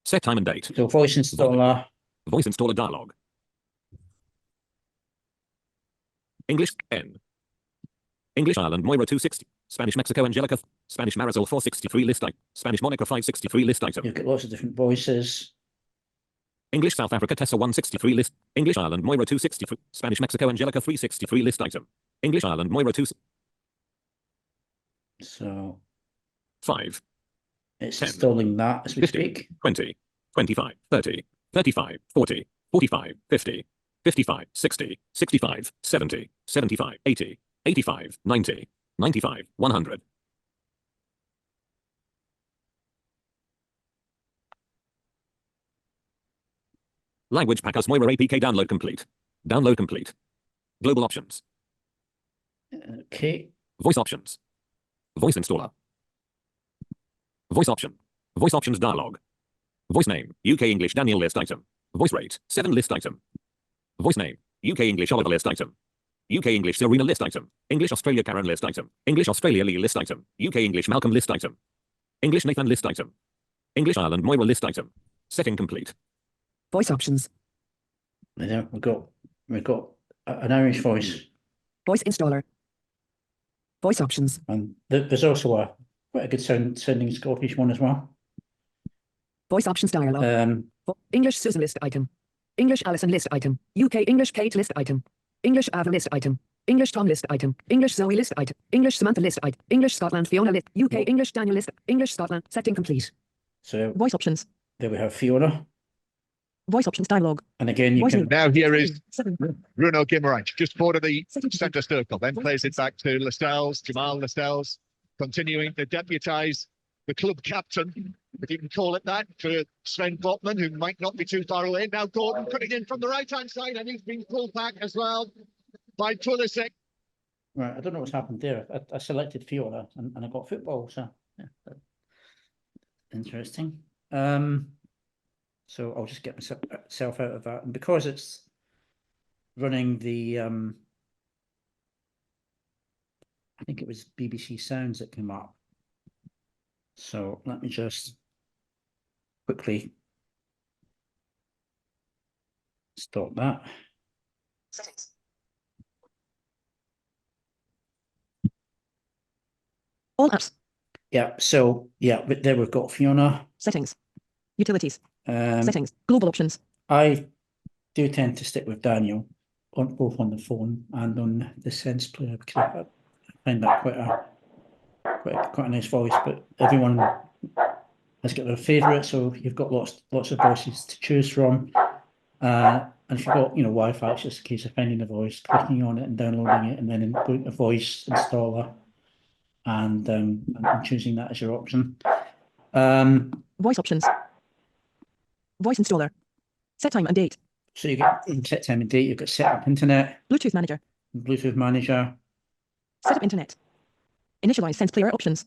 Set time and date. So voice installer, Voice installer dialog. English N. English Ireland Moira 260. Spanish Mexico Angelica. Spanish Marisol 463 list item. Spanish Monica 563 list item. you've got lots of different voices. English South Africa Tessa 163 list. English Ireland Moira 263. Spanish Mexico Angelica 363 list item. English Ireland Moira 2. So 5, it's 10, installing that as we 15, speak. 20, 25, 30, 35, 40, 45, 50, 55, 60, 65, 70, 75, 80, 85, 90, 95, 100. Language Packers Moira APK download complete. Download complete. Global options. Okay. Voice options. Voice installer. Voice option. Voice options dialog. Voice name, UK English Daniel list item. Voice rate, 7 list item. Voice name, UK English Oliver list item. UK English Serena list item. English Australia Karen list item. English Australia Lee list item. UK English Malcolm list item. English Nathan list item. English Ireland Moira list item. Setting complete. Voice options. There we've got an Irish voice. Voice installer. Voice options. And there's also quite a good sounding Scottish one as well. Voice options dialog. English Susan list item. English Alison list item. UK English Kate list item. English Ava list item. English Tom list item. English Zoe list item. English Samantha list item. English Scotland Fiona list. UK English Daniel list. English Scotland. Setting complete. So voice options. There we have Fiona. Voice options dialog. And again, you can... Now here is Bruno Guimaraes, just forward of the centre circle, then plays it back to Lascelles, Jamal Lascelles, continuing to deputise the club captain, if you can call it that, for Sven Botman, who might not be too far away. Now Gordon putting in from the right-hand side, and he's been pulled back as well by Pulisic. Right, I don't know what's happened there. I selected Fiona and I got football, so yeah, interesting. So I'll just get myself out of that, and because it's running the I think it was BBC Sounds that came up. So let me just quickly stop that. Settings. All apps. Yeah, so yeah, but there we've got Fiona. Settings. Utilities. Um, Settings. Global options. I do tend to stick with Daniel on both on the phone and on the SensePlayer because I find that quite a nice voice. But everyone has got their favourite, so you've got lots of voices to choose from. And if you've got Wi-Fi, it's just a case of finding a voice, clicking on it, and downloading it, and then going to voice installer, and choosing that as your option. Voice options. Voice installer. Set time and date. So you get set time and date. You've got setup internet, Bluetooth manager. Bluetooth manager. Setup internet. Initialize SensePlayer options.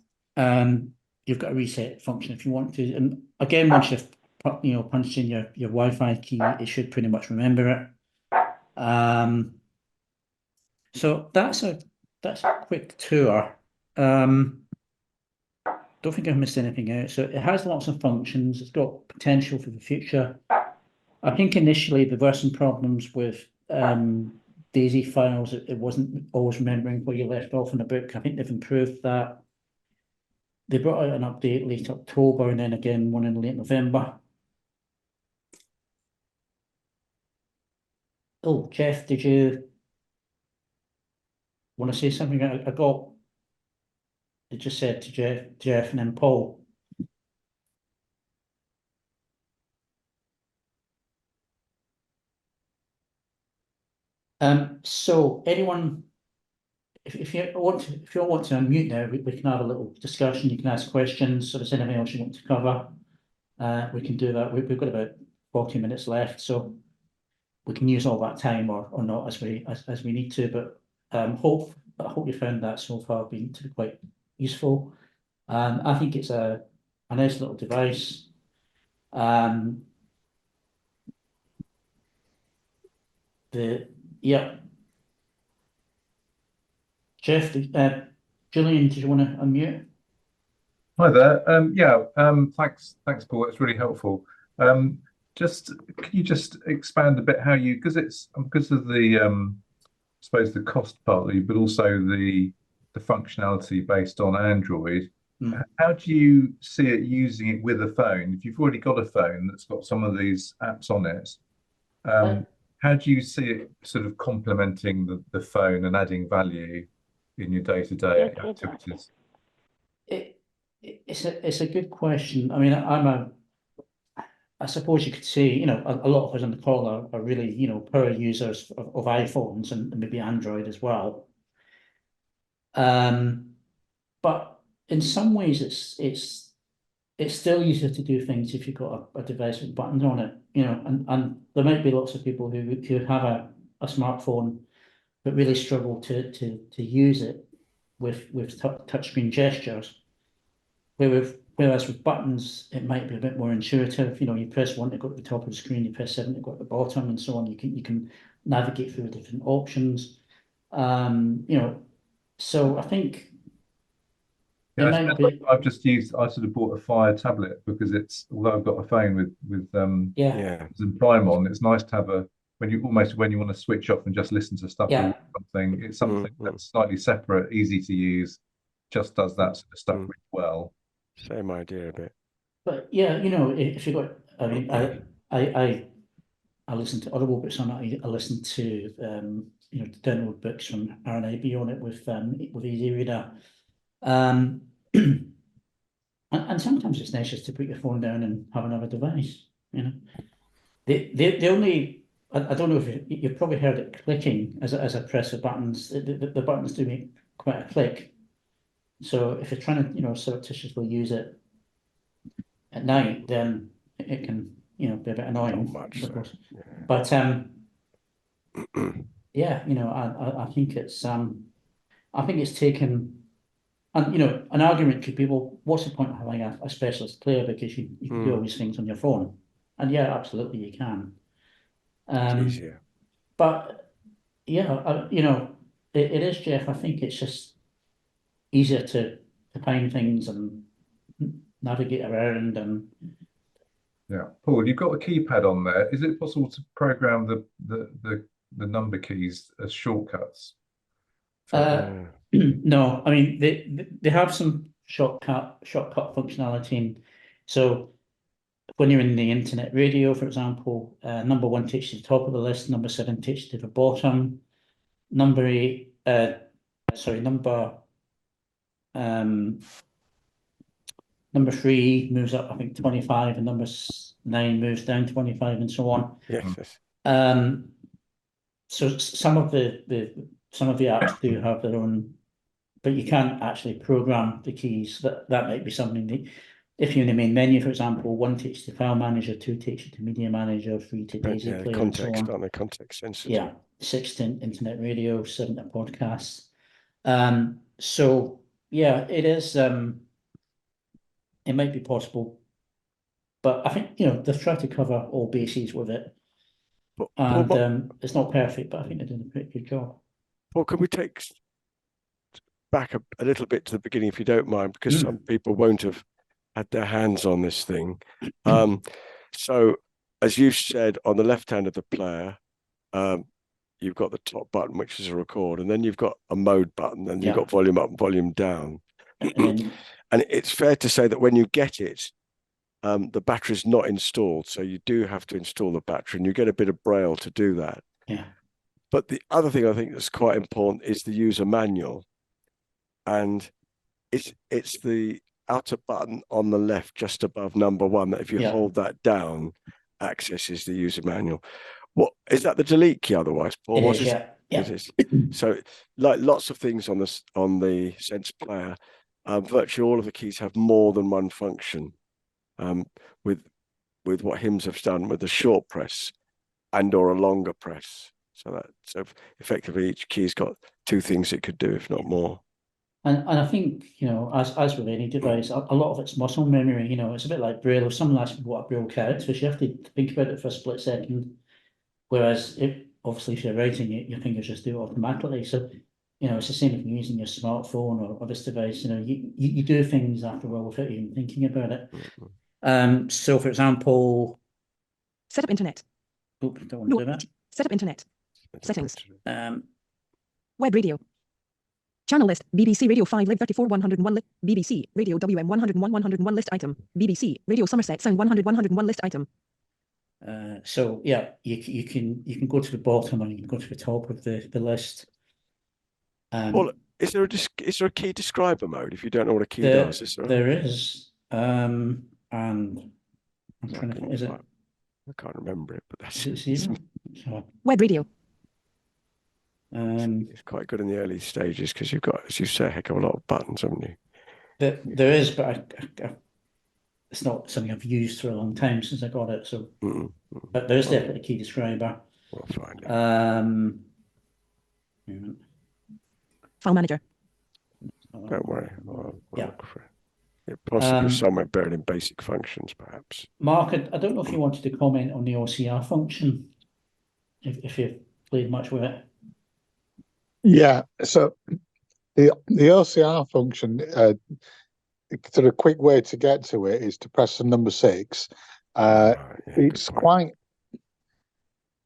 You've got a reset function if you want to. And again, once you've punched in your Wi-Fi key, it should pretty much remember it. So that's a quick tour. Don't think I've missed anything out. So it has lots of functions. It's got potential for the future. I think initially there were some problems with DAISY files. It wasn't always remembering where you left off in the book. I think they've improved that. They brought out an update late October and then again one in late November. Oh, Jeff, did you want to say something? It just said to Jeff and then Paul. So anyone, if you want to unmute now, we can have a little discussion. You can ask questions. So if there's anything else you want to cover, we can do that. We've got about 40 minutes left, so we can use all that time or not as we need to. But I hope you found that so far being to be quite useful. I think it's a nice little device. Jeff, Julian, did you want to unmute? Hi there. Thanks, Paul. It's really helpful. Can you just expand a bit how you, because of the I suppose the cost partly, but also the functionality based on Android. How do you see it using it with a phone? If you've already got a phone that's got some of these apps on it, how do you see it sort of complementing the phone and adding value in your day-to-day activities? It's a good question. I mean, I suppose you could say, you know, a lot of us on the call are really, you know, power users of iPhones and maybe Android as well. But in some ways, it's still easier to do things if you've got a device with buttons on it, you know, and there might be lots of people who have a smartphone but really struggle to use it with touchscreen gestures. Whereas with buttons, it might be a bit more intuitive. You know, you press 1 to go to the top of the screen, you press 7 to go to the bottom, and so on. You can navigate through the different options. You know, so I think Yeah, it might be. I sort of bought a Fire tablet because it's, although I've got a phone with Yeah. some Prime on, it's nice to have when you want to switch off and just listen to stuff or something. It's something that's slightly separate, easy to use, just does that sort of stuff really well. Same idea a bit. But yeah, you know, if you got, I mean, I listen to audiobooks on it. I listen to you know, download books from RNIB on it with Easy Reader. And sometimes it's nice just to put your phone down and have another device, you know. The only, I don't know if you've probably heard it clicking as I press the buttons. The buttons do make quite a click. So if you're trying to, you know, surreptitiously use it at night, then it can, you know, be a bit annoying. Not much, of course. Yeah. But yeah, you know, I think it's taken. And, you know, an argument could be, well, what's the point of having a specialist player, because you can do all these things on your phone? And yeah, absolutely you can. It's easier. But yeah, you know, it is, Jeff. I think it's just easier to find things and navigate around. And yeah, Paul, you've got a keypad on there. Is it possible to program the number keys as shortcuts? No, I mean they have some shortcut functionality. So when you're in the internet radio, for example, number 1 takes you to the top of the list, number 7 takes you to the bottom, number 3 moves up, I think, 25, and number 9 moves down 25, and so on. Yes. So some of the apps do have their own, but you can't actually program the keys. That might be something that, if you're in the main menu, for example, 1 takes you to File Manager, 2 takes you to Media Manager, 3 to Daisy Player, context, and so on. aren't they? Context sensitive. Yeah, 6 to Internet Radio, 7 to Podcasts. So yeah, it is. It might be possible, but I think, you know, they've tried to cover all bases with it. And it's not perfect, but I think they're doing a pretty good job. Well, can we take back a little bit to the beginning, if you don't mind, because some people won't have had their hands on this thing. So, as you said, on the left hand of the player, you've got the top button, which is a record, and then you've got a mode button, and you've got volume up and volume down. And it's fair to say that when you get it, the battery is not installed, so you do have to install the battery, and you get a bit of braille to do that. Yeah. But the other thing I think that's quite important is the user manual, and it's the outer button on the left, just above number 1, that if you hold that down, accesses the user manual. What is that? The delete key, otherwise, Paul? Yeah. It is. So, like lots of things on the SensePlayer, virtually all of the keys have more than one function. With what HIMS have done with the short press and/or a longer press, so effectively each key's got 2 things it could do, if not more. And I think, you know, as with any device, a lot of it's muscle memory. You know, it's a bit like Braille. If someone asks you what a Braille character is, you have to think about it for a split second. Whereas obviously if you're writing it, your fingers just do it automatically. So, you know, it's the same if you're using your smartphone or this device. You know, you do things after a while without even thinking about it. So for example, set up internet. Don't want to do that. Set up internet. Settings. Web radio. Channel list. BBC Radio 5 Live 34 101 BBC Radio WM 101 101 list item. BBC Radio Somerset Sound 100 101 list item. So yeah, you can go to the bottom or you can go to the top of the list. Well, Is there a key describer mode if you don't know what a key There, does? Is there? there is, and I'm trying to think, is it? I can't remember it, but that's Is it zero? So, Web radio. it's quite good in the early stages because you've got, as you say, a heck of a lot of buttons, haven't you? there is, but it's not something I've used for a long time since I got it. So, but there is definitely a key describer. We'll find it. File manager. Don't worry. We'll Yeah. look for it. Possibly somewhere buried in basic functions, perhaps. Mark, I don't know if you wanted to comment on the OCR function, if you've played much with it. Yeah, so the OCR function, sort of quick way to get to it is to press the number 6. It's quite.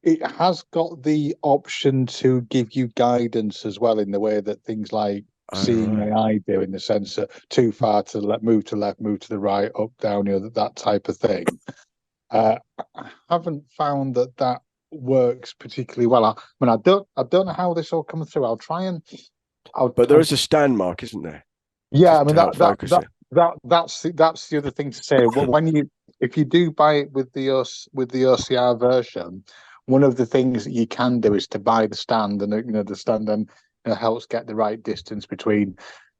It has got the option to give you guidance as well in the way that things like seeing AI do, in the sense that too far to move to left, move to the right, up, down, that type of thing. I haven't found that works particularly well. I mean, I don't know how this all comes through. I'll try and. But there is a stand mark, isn't there? Yeah, I mean that's the other thing to say. If you do buy it with the OCR version, one of the things that you can do is to buy the stand, and the stand then helps get the right distance between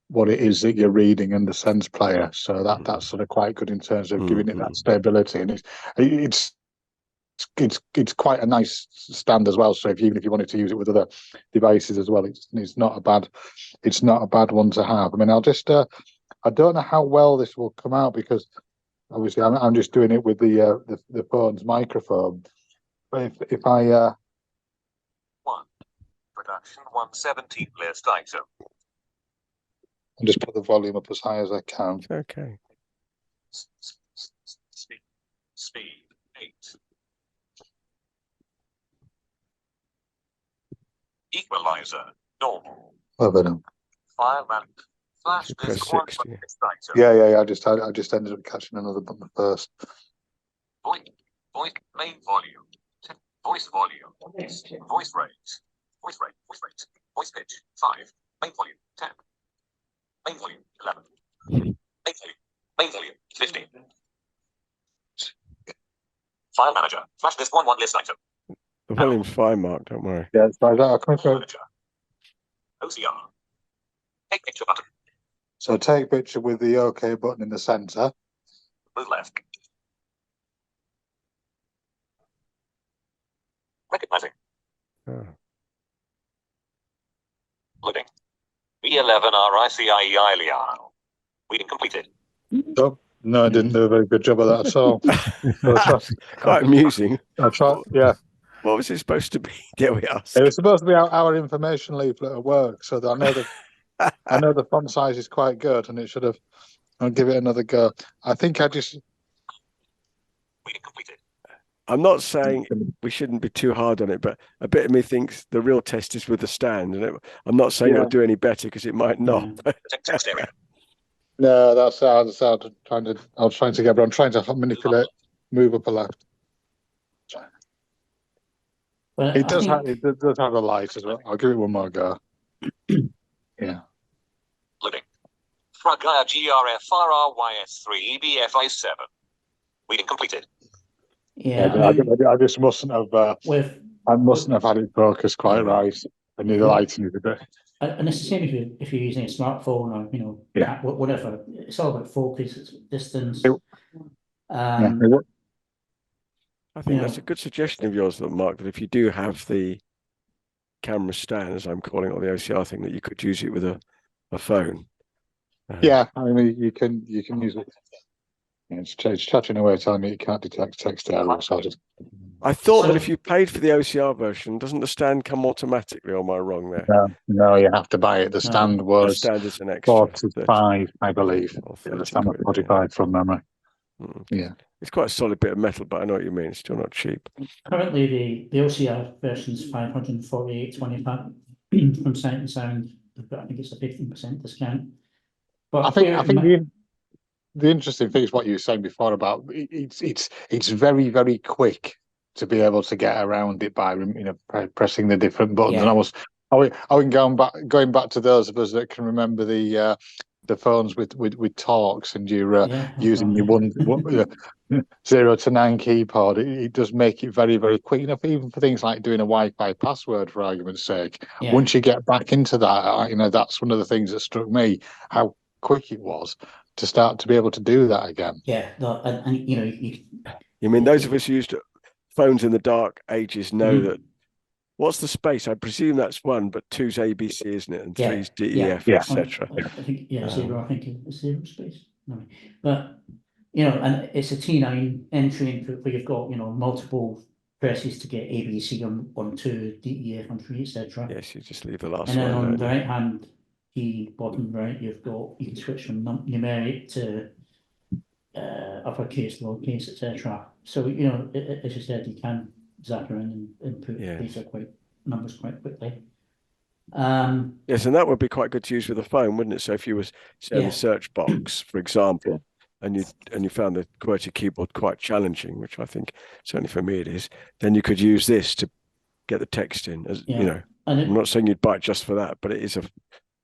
what it is that you're reading and the SensePlayer. So that's sort of quite good in terms of giving it that stability, and it's quite a nice stand as well. So even if you wanted to use it with other devices as well, it's not a bad one to have. I mean, I don't know how well this will come out, because obviously I'm just doing it with the phone's microphone. But if I Production 117 list item. I'll just put the volume up as high as I can. Okay. Speed 8. Equalizer normal. File man. Flash disk 1 list item. Yeah. I just ended up catching another button first. Voice main volume. Voice volume. Voice rate. Voice pitch 5. Main volume 10. Main volume 11. Main volume 15. File manager. Flash disk 1 list item. The volume's fine, Mark. Don't worry. Yeah, it's fine. I'll come through. OCR. Take picture button. So take picture with the OK button in the center. Move left. Recognizing. Loading. B11 RICIE Ilial. Reading completed. Oh, no, I didn't do a very good job of that at all. Quite amusing. I tried, yeah. What was it supposed to be? Dare we ask? It was supposed to be our information leaflet at work, so that I know the font size is quite good, and it should have. I'll give it another go. I think I just. Reading completed. I'm not saying we shouldn't be too hard on it, but a bit of me thinks the real test is with the stand, and I'm not saying it'll do any better, because it might not. Text area. No, that's I was trying to get, but I'm trying to manipulate, move up a left. Well, it does have a light as well. I'll give it one more go. Yeah. Loading. Fragaya GRF RRYS3 EBFI7. Reading completed. Yeah, I just mustn't have. I mustn't have had it focused quite right. I need the lighting a bit. And it's the same if you're using a smartphone or whatever. It's all about focus, it's distance. I think that's a good suggestion of yours, Mark, that if you do have the camera stand, as I'm calling it, or the OCR thing, that you could use it with a phone. Yeah, I mean, you can use it. It's chatting away, telling me you can't detect text error. So I thought that if you paid for the OCR version, doesn't the stand come automatically, or am I wrong there? No, you have to buy it. The stand was stand is an extra 45, I believe. The stand was 45 from memory. Yeah. It's quite a solid bit of metal, but I know what you mean. It's still not cheap. Currently, the OCR version is 548.25 from Sight and Sound. I think it's a 15% discount. But I think the interesting thing is what you were saying before about it's very, very quick to be able to get around it by pressing the different buttons. And I mean, going back to those of us that can remember the phones with talks, and you're using your 0 to 9 keypad. It does make it very, very quick. You know, even for things like doing a Wi-Fi password, for argument's sake. Yeah. Once you get back into that, you know, that's one of the things that struck me, how quick it was to start to be able to do that again. Yeah, no, and you know, you mean those of us who used phones in the dark ages know that. What's the space? I presume that's 1, but 2's ABC, isn't it? And 3's DEF, etc. I think 0. I think it's 0 space. No, but you know, and it's a T9 entry input where you've got, you know, multiple presses to get ABC on 2, DEF on 3, etc. Yes, you just leave the last and then one. on the right hand key, bottom right, you can switch from numeric to uppercase, lowercase, etc. So, you know, as you said, you can zap around and input data numbers quite quickly. Yes, and that would be quite good to use with a phone, wouldn't it? So if you was in the search box, for example, and you found the QWERTY keyboard quite challenging, which I think certainly for me it is, then you could use this to get the text in. As you know, I'm not saying you'd buy it just for that, but it is an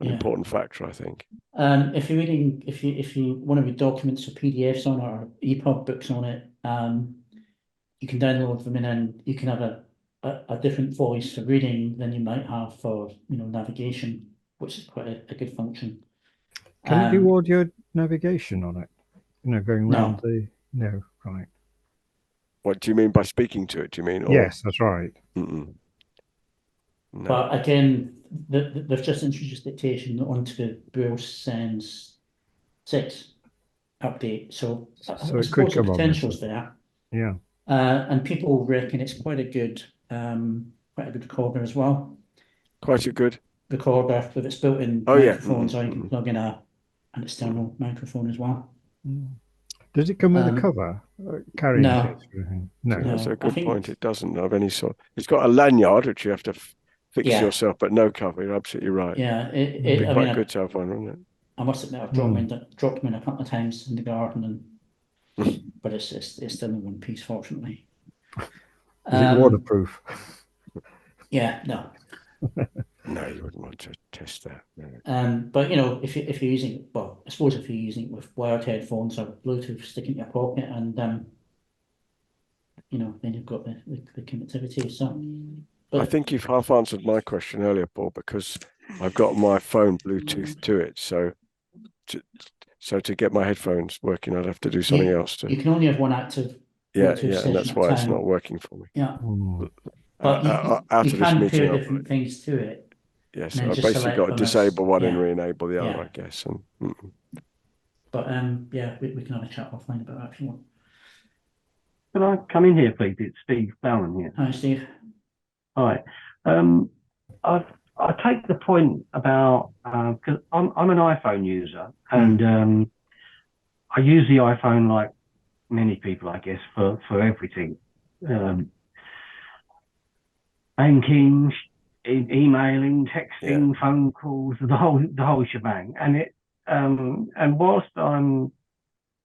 important factor, I think. If you're reading, if you want to read documents or PDFs on it or EPUB books on it, you can download them, and then you can have a different voice for reading than you might have for, you know, navigation, which is quite a good function. Can you do audio navigation on it? You know, going around no, right. What do you mean by speaking to it? Do you mean? Yes, that's right. No. But again, they've just introduced dictation onto the Braille Sense 6 update, so I suppose the potential's there. Yeah. And people reckon it's quite a good recorder as well. Quite a good recorder with its built-in microphones, or you can plug in an external microphone as well. Does it come with a cover? Carrying case or anything? No. That's a good point. It doesn't have any sort. It's got a lanyard which you have to fix yourself, but no cover. You're absolutely right. Yeah, it'd be quite good to have one, wouldn't it? I must admit, I've dropped them in a couple of times in the garden, but it's still in one piece, fortunately. Is it waterproof? Yeah, no. No, you wouldn't want to test that. No. But you know, if you're using, well, I suppose if you're using it with wired headphones or Bluetooth, stick it in your pocket, and you know, then you've got the connectivity. So, I think you've half answered my question earlier, Paul, because I've got my phone Bluetooth to it. So to get my headphones working, I'd have to do something else. You can only have one active. Yeah, and that's why it's not working for me. Yeah. But you can pair different things to it. Yes, I've basically got to disable one and re-enable the other, I guess. But yeah, we can have a chat offline about that if you want. Can I come in here, please? It's Steve Bowman here. Hi, Steve. Hi. I take the point about because I'm an iPhone user, and I use the iPhone like many people, I guess, for everything. Banking, emailing, texting, phone calls, the whole shebang. And it and whilst I'm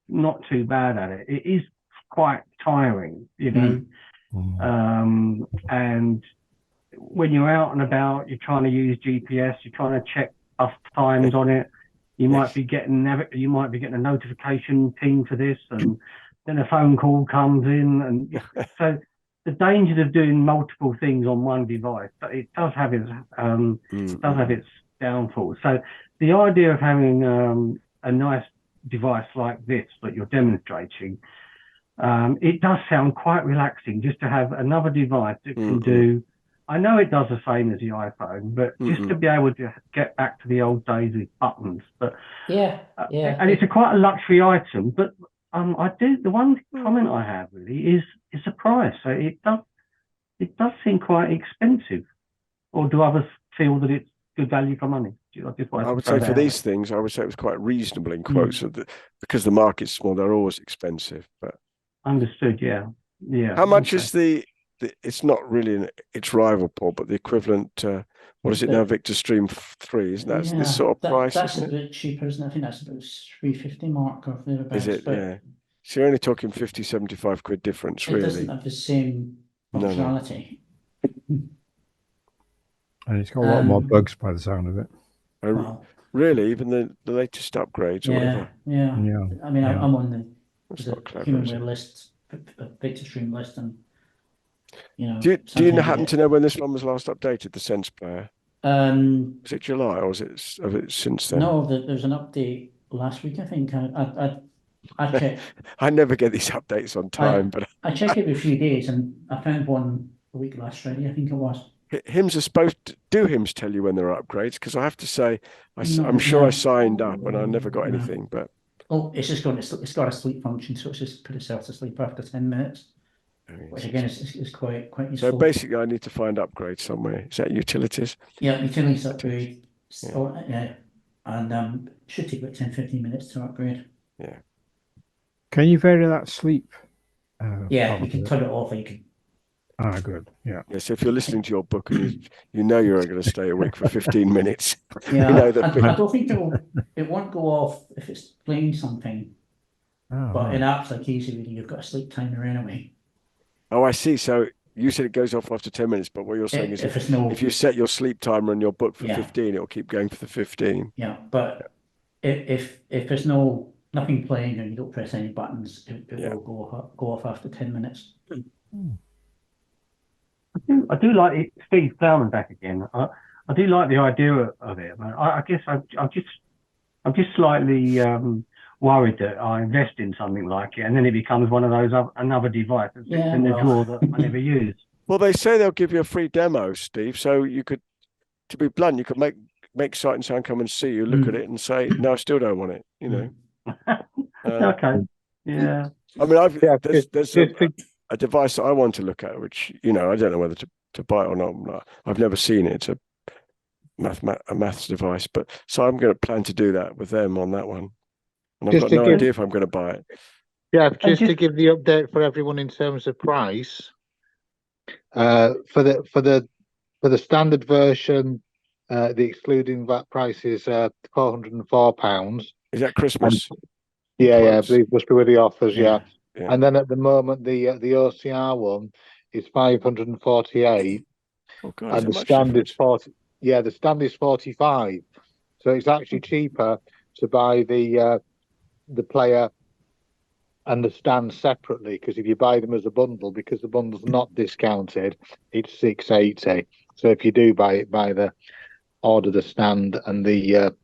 not too bad at it, it is quite tiring, you know. And when you're out and about, you're trying to use GPS, you're trying to check bus times on it. You might be getting a notification ping for this, and then a phone call comes in, and so the dangers of doing multiple things on one device, but it does have its downfalls. So the idea of having a nice device like this that you're demonstrating, it does sound quite relaxing just to have another device that can do. I know it does the same as the iPhone, but just to be able to get back to the old days with buttons. But and it's quite a luxury item. But the one comment I have really is the price. So it does seem quite expensive. Or do others feel that it's good value for money? I would say for these things, I would say it was quite reasonable in quotes, because the market's small, they're always expensive. But understood, yeah. How much is it's not really its rival, Paul, but the equivalent, what is it now, Victor Stream 3, isn't that this sort of price? That's a bit cheaper, isn't it? I think that's about 350 mark or thereabouts. Is it? Yeah. So you're only talking 50, 75 quid difference, really. It doesn't have the same functionality. And it's got a lot more bugs by the sound of it. Oh, really? Even the latest upgrades or whatever? Yeah. I mean, I'm on the HumanWare list, VictorStream list, and Do you happen to know when this one was last updated, the SensePlayer? Was it July, or was it since then? No, there's an update last week, I think. I checked. I never get these updates on time, but I check every few days, and I found one a week last Friday, I think it was. HIMS are supposed to do HIMS tell you when there are upgrades, because I have to say I'm sure I signed up and I never got anything. But it's just it's got a sleep function, so it's just put itself to sleep after 10 minutes. Which again is quite useful. So basically, I need to find upgrades somewhere. Is that utilities? Yeah, utilities upgrade. And should take about 10-15 minutes to upgrade. Yeah. Can you vary that sleep? Yeah, you can turn it off, or you can. Ah, good. Yeah. Yes, if you're listening to your book and you know you're going to stay awake for 15 minutes. Yeah, you know that I don't think it won't go off if it's playing something. But in apps like Easy Reading, you've got a sleep timer anyway. Oh, I see. So you said it goes off after 10 minutes, but what you're saying is if you set your sleep timer on your book for 15, it'll keep going for the 15. Yeah, but if there's nothing playing and you don't press any buttons, it will go off after 10 minutes. I do like it, Steve Plowman back again. I do like the idea of it. I guess I'm just slightly worried that I invest in something like it and then it becomes one of those another device that's in the drawer that I never use. Well, they say they'll give you a free demo, Steve. So you could, to be blunt, you could make Sight and Sound come and see you, look at it, and say, "No, I still don't want it." You know. Okay. Yeah. I mean, there's a device that I want to look at, which I don't know whether to buy it or not. I've never seen it. It's a maths device, but so I'm going to plan to do that with them on that one. And I've got no idea if I'm going to buy it. Yeah, just to give the update for everyone in terms of price. For the standard version, the excluding VAT price is £404. Is that Christmas? Yeah, I believe it must be with the offers. Yeah. And then at the moment, the OCR one is 548. Oh God, and the stand is 40. Yeah, the stand is 45. So it's actually cheaper to buy the player and the stand separately, because if you buy them as a bundle, because the bundle's not discounted, it's 680. So if you do order the stand and the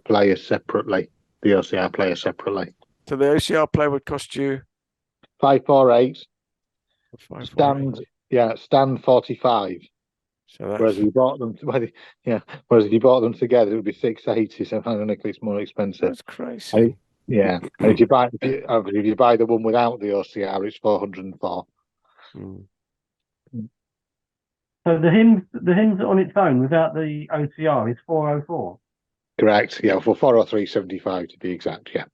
player separately, the OCR player separately. So the OCR player would cost you 548. 548. Stand 45. So that's... Whereas if you bought them together, it would be 680. So ironically, it's more expensive. That's crazy. And if you buy the one without the OCR, it's 404. So the HIMS on its own without the OCR is 404. Correct. Yeah, for 403.75 to be exact. Yeah.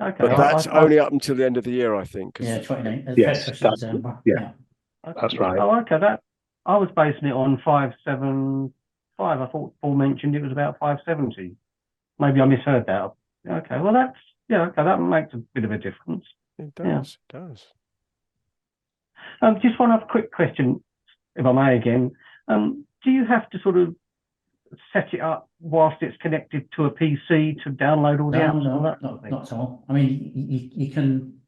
Okay. But that's only up until the end of the year, I think. Yeah, 29. Yes, December. Yeah, that's right. Oh, okay. I was basing it on 575. I thought Paul mentioned it was about 570. Maybe I misheard that. Okay. Well, that makes a bit of a difference. It does. It does. Just one other quick question, if I may again. Do you have to sort of set it up whilst it's connected to a PC to download all the apps? Not at all. I mean, you can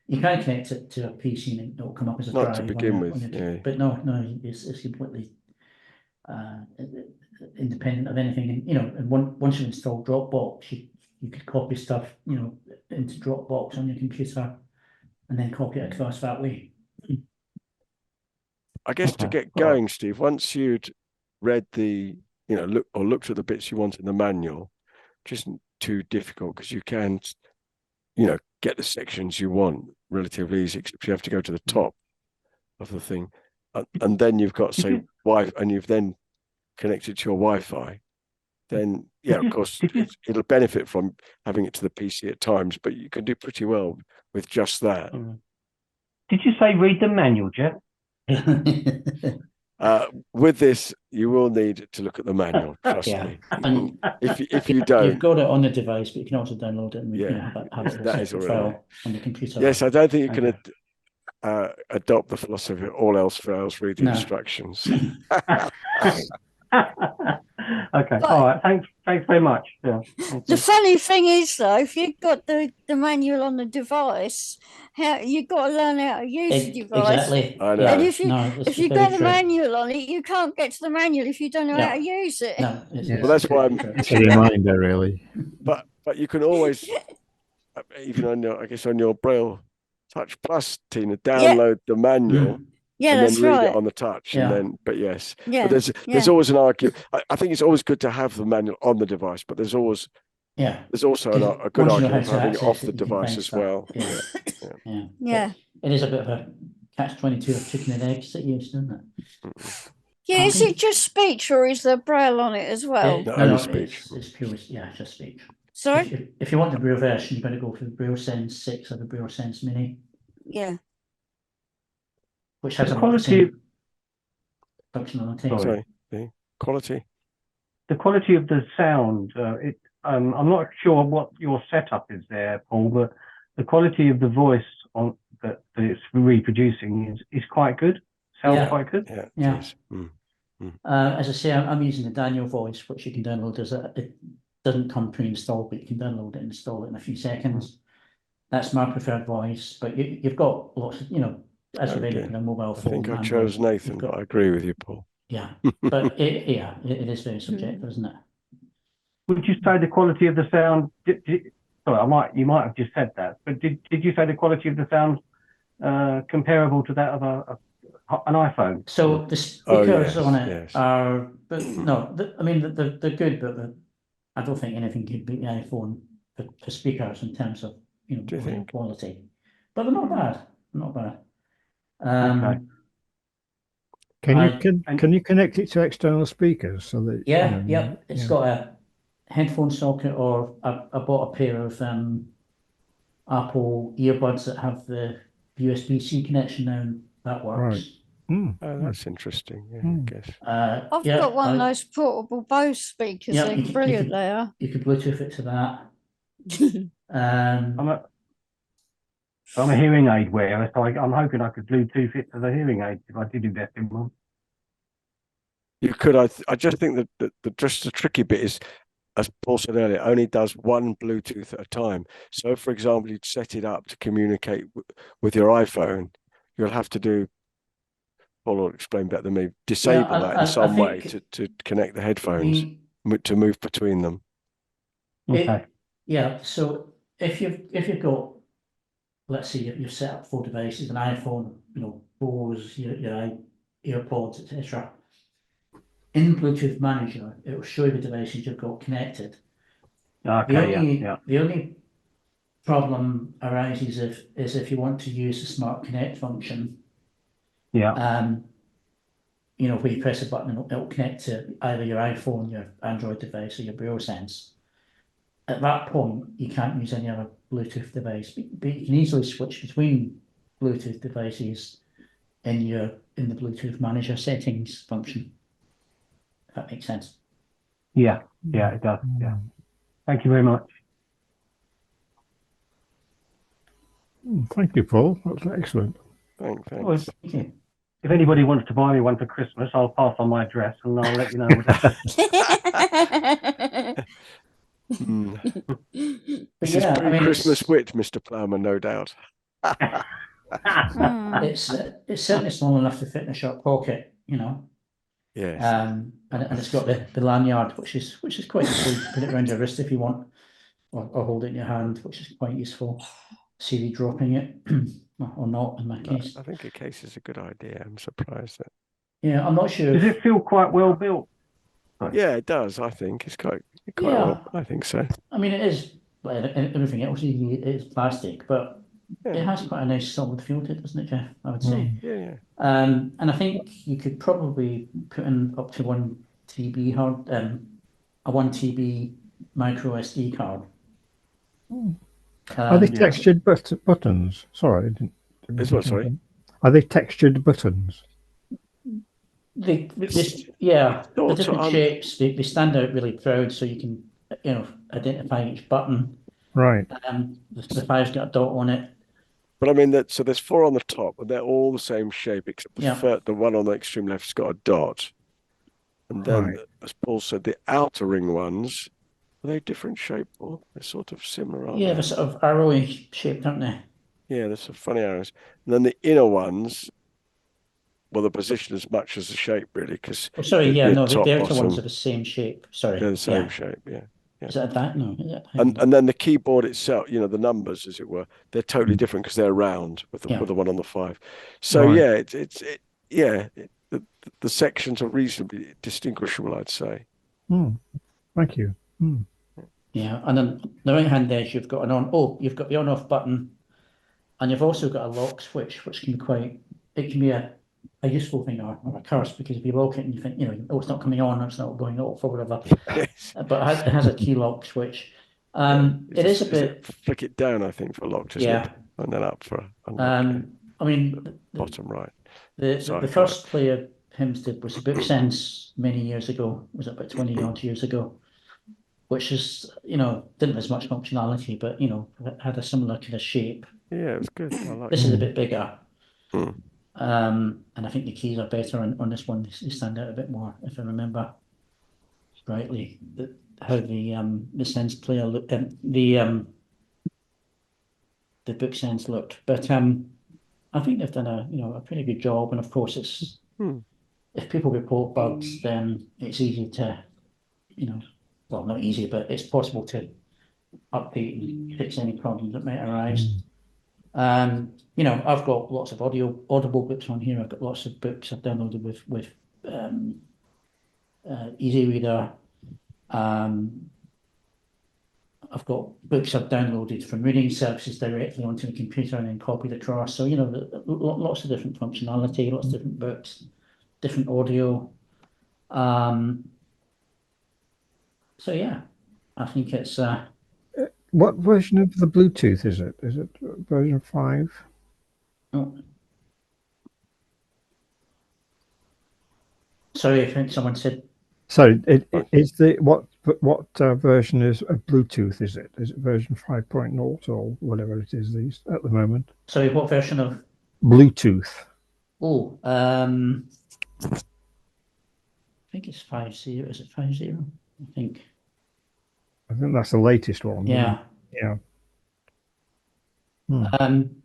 connect it to a PC and it'll come up as a drive to begin with. But no, it's completely independent of anything. And once you install Dropbox, you could copy stuff, into Dropbox on your computer, and then copy it across that way. I guess to get going, Steve, once you'd read the looked at the bits you want in the manual, which isn't too difficult because you can, get the sections you want relatively easy, except you have to go to the top of the thing. And then you've got, say, Wi-Fi, and you've then connected to your Wi-Fi. Then, of course, it'll benefit from having it to the PC at times, but you can do pretty well with just that. Did you say read the manual, Jeff? With this, you will need to look at the manual. Trust me. And if you don't, you've got it on the device, but you can also download it and have it that is already file on the computer. Yes, I don't think you can adopt the philosophy of all else fails, read the instructions. Okay. All right. Thanks very much. Yeah. The funny thing is, though, if you've got the manual on the device, how you've got to learn how to use the device. Exactly. I know. And Yeah. if you've got the manual on it, you can't get to the manual if you don't know how to use it. No, Well, that's why It's a reminder, really. But you can always, even on your, I guess on your Braille Touch Plus, Tina, download the manual. Yeah, and that's then read right. it on the touch, Yeah. and then. But yes, Yeah, but there's always an argument. I think it's always good to have the manual on the device, but there's also a good argument for having it off the device as well. Yeah. It is a bit of a catch-22 of chicken and egg situation, isn't it? Yeah, is it just speech or is there Braille on it as well? Only speech. It's pure, just speech. Sorry? If you want the Braille version, you've got to go for the Braille Sense 6 or the Braille Sense Mini. Yeah. Which has The a quality. functionality. Sorry, the quality. The quality of the sound. I'm not sure what your setup is there, Paul, but the quality of the voice on that it's reproducing is quite good. Sounds quite good. Yeah. As I say, I'm using the Daniel voice, which you can download it doesn't come pre-installed, but you can download it and install it in a few seconds. That's my preferred voice, but you've got lots of, as with any kind of mobile phone. I think I chose Nathan, but I agree with you, Paul. Yeah, but it is very subjective, isn't it? Would you say the quality of the sound? Sorry, you might have just said that, but did you say the quality of the sound comparable to that of an iPhone? So the speakers on it are, but no, they're good, but I don't think anything could beat the iPhone for speakers in terms of quality. But they're not bad. Not bad. Okay. Can you connect it to external speakers so that? It's got a headphone socket, or I bought a pair of Apple earbuds that have the USB-C connection now, and that works. Right. Oh, that's interesting. Yeah, I guess. I've got one of those portable Bose speakers. They're brilliant. They are. You could Bluetooth it to that. I'm a hearing aid wearer, so I'm hoping I could Bluetooth it to the hearing aid if I did invest in one. You could. I just think that the tricky bit is, as Paul said earlier, it only does one Bluetooth at a time. So, for example, you'd set it up to communicate with your iPhone. You'll have to do. Paul will explain better than me. Disable that in some way to connect the headphones to move between them. Okay. So if you've got, let's say you've set up 4 devices, an iPhone, Bose, your AirPods, etc. In Bluetooth Manager, it will show you the devices you've got connected. Okay. The only problem arises if you want to use the Smart Connect function. Yeah. Where you press a button, it'll connect to either your iPhone, your Android device, or your Braille Sense. At that point, you can't use any other Bluetooth device, but you can easily switch between Bluetooth devices in the Bluetooth Manager settings function. If that makes sense. Yeah, it does. Yeah. Thank you very much. Thank you, Paul. That's excellent. Thanks. Well, if anybody wants to buy me one for Christmas, I'll pass on my address and I'll let you know what This is pre-Christmas wit, Mr. Plowman, no doubt. It's certainly small enough to fit in a short pocket, Yes. And it's got the lanyard, which is quite useful. You can put it around your wrist if you want, or hold it in your hand, which is quite useful. CV dropping it or not in my case. I think a case is a good idea. I'm surprised that. Yeah, I'm not sure. Does it feel quite well built? Yeah, it does. I think it's quite well. I think so. I mean, it is like everything else. It is plastic, but it has quite a nice solid feel to it, doesn't it, Jeff? I would say. Yeah. And I think you could probably put in up to 1 TB hard, a 1 TB micro SD card. Are they textured buttons? Sorry, I didn't. Is what? Sorry. Are they textured buttons? The different shapes. They stand out really proud, so you can identify each button. Right. The 5's got a dot on it. But I mean so there's 4 on the top, and they're all the same shape except the one on the extreme left's got a dot. And then, Right. as Paul said, the outer ring ones, are they different shape, or they're sort of similar, aren't Yeah, they? they're sort of arrowy shaped, aren't they? Yeah, there's some funny arrows. And then the inner ones, well, the position as much as the shape, really, because Oh, sorry, it'd yeah, be a no, the top, outer ones bottom. are the same shape. Sorry. They're the same Yeah. shape, yeah. Is that that? No. Is that And then the keyboard itself, you know, the numbers, as it were, they're totally different because they're round with the Yeah. one on the 5. So Right. yeah, the sections are reasonably distinguishable, I'd say. Thank you. Yeah, and then the right hand edge, you've got you've got the on-off button, and you've also got a lock switch, which can be it can be a useful thing or a curse, because if you lock it and you think, you know, oh, it's not coming on, or it's not going off, or whatever. Yes. But it has a key lock switch. It is a bit. Flick it down, I think, for locked, isn't it? And then up for unlock. I mean, bottom right. The first player HIMS did was BookSense many years ago. Was it about 20 odd years ago? Which is, you know, didn't have as much functionality, but, you know, had a similar kind of shape. Yeah, it was good. I like this is a bit bigger. Mm. And I think the keys are better on this one. They stand out a bit more, if I remember rightly, how the SensePlayer looked, the BookSense looked. But I think they've done a pretty good job. And of course, it's if people report bugs, then it's easy to, you know, well, not easy, but it's possible to update and fix any problems that might arise. You know, I've got lots of audible books on here. I've got lots of books I've downloaded with Easy Reader. I've got books I've downloaded from reading services directly onto the computer and then copied across. So, you know, lots of different functionality, lots of different books, different audio. So yeah, I think it's what version of the Bluetooth is it? Is it version 5? Oh. Sorry, I think someone said. So is what version is of Bluetooth? Is it version 5.0 or whatever it is at the moment? Sorry, what version of Bluetooth? Oh, I think it's 5.0. Is it 5.0? I think that's the latest one. Yeah. Yeah.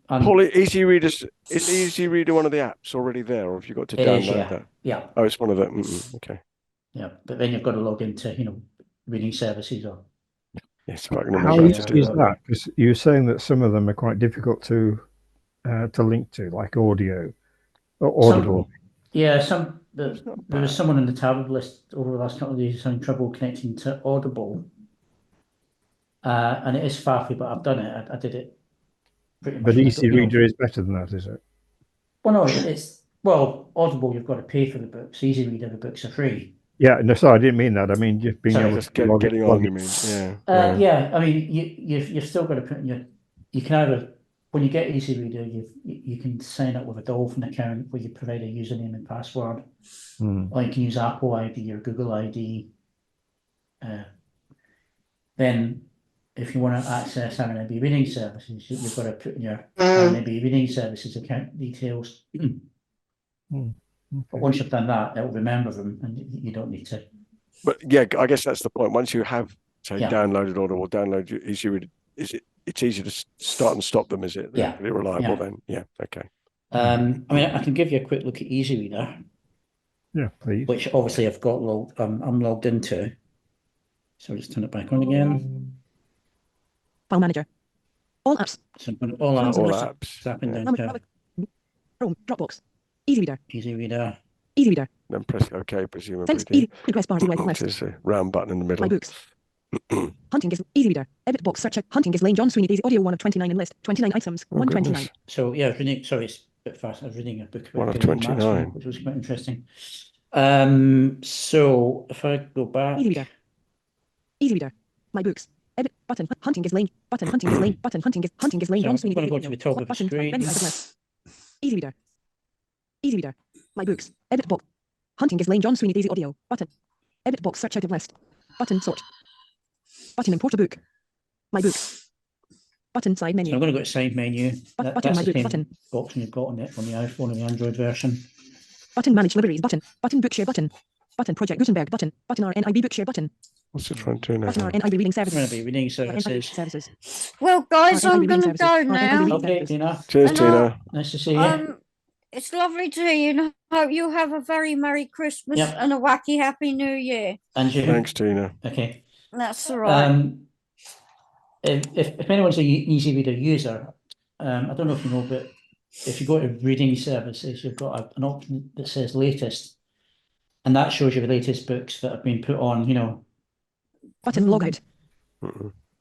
Paul, Easy Reader, is Easy Reader one of the apps already there, or have you got to download that? Yeah. Oh, it's one of them. Okay. Yeah, but then you've got to log into, you know, reading services or. Yes, if I can How easy is that? Because you're saying that some of them are quite difficult to link to, like audio or audible. There was someone in the TAVIP list over the last couple of days having trouble connecting to Audible. And it is faffy, but I've done it. I did it pretty much. But Easy Reader is better than that, is it? Well, no, Audible, you've got to pay for the books. Easy Reader, the books are free. Yeah, no, sorry, I didn't mean that. I mean just being able to getting on. You mean, yeah. Yeah, I mean, you've still got to put in you can either, when you get Easy Reader, you can sign up with a Dolphin account where you provide a username and password, or you can use Apple ID or Google ID. Then, if you want to access RNB reading services, you've got to put in your RNB reading services account details. But once you've done that, it will remember them, and you don't need to. But yeah, I guess that's the point. Once you have, say, downloaded Audible, download Easy Reader, it's easy to start and stop them, is it? They're pretty reliable then. Yeah, okay. I mean, I can give you a quick look at Easy Reader. Yeah, please. Which obviously I've got I'm logged into. So I'll just turn it back on again. File manager. All apps. So all apps. Zapping down here. Chrome, Dropbox. Easy Reader. Easy Reader. Easy Reader. Then press OK, presumably. Thanks. Easy. Request bar request. There's a round button in the middle. My books. Hunting is Easy Reader. Edit box search. Hunting is Lane John Sweeney. Easy audio 1 of 29 in list. 29 items. 129. So yeah, sorry, it's a bit fast. I was reading a book about 1 of 29, which was quite interesting. So if I go back. Easy Reader. Easy Reader. My books. Edit button. Hunting is Lane. Button. Hunting is Lane. Button. Hunting is Lane John Sweeney. I'm going to go to the top of the screen. Easy Reader. Easy Reader. My books. Edit box. Hunting is Lane John Sweeney. Easy audio. Button. Edit box search out of list. Button sort. Button import a book. My books. Button side menu. So I'm going to go to side menu. Button my book. Button. Option you've got on the iPhone and the Android version. Button manage libraries. Button. Button bookshare. Button. button, Project Gutenberg button, button RNIB Bookshare button. What's it trying to do now? Button RNIB Reading I'm going to Services. be reading services. Well, guys, I'm RNIB going to Reading go Services. now. RNIB Okay, Services. Tina. Cheers, And Tina. Nice to see you. It's lovely to hear you, and I hope you have a very Merry Christmas Yep. and a wacky Happy New Year. And you. Thanks, Tina. Okay. That's all right. If anyone's an easy reader user, I don't know if you know, but if you go to reading services, you've got an option that says latest, and that shows you the latest books that have been put on, you know. Button logout.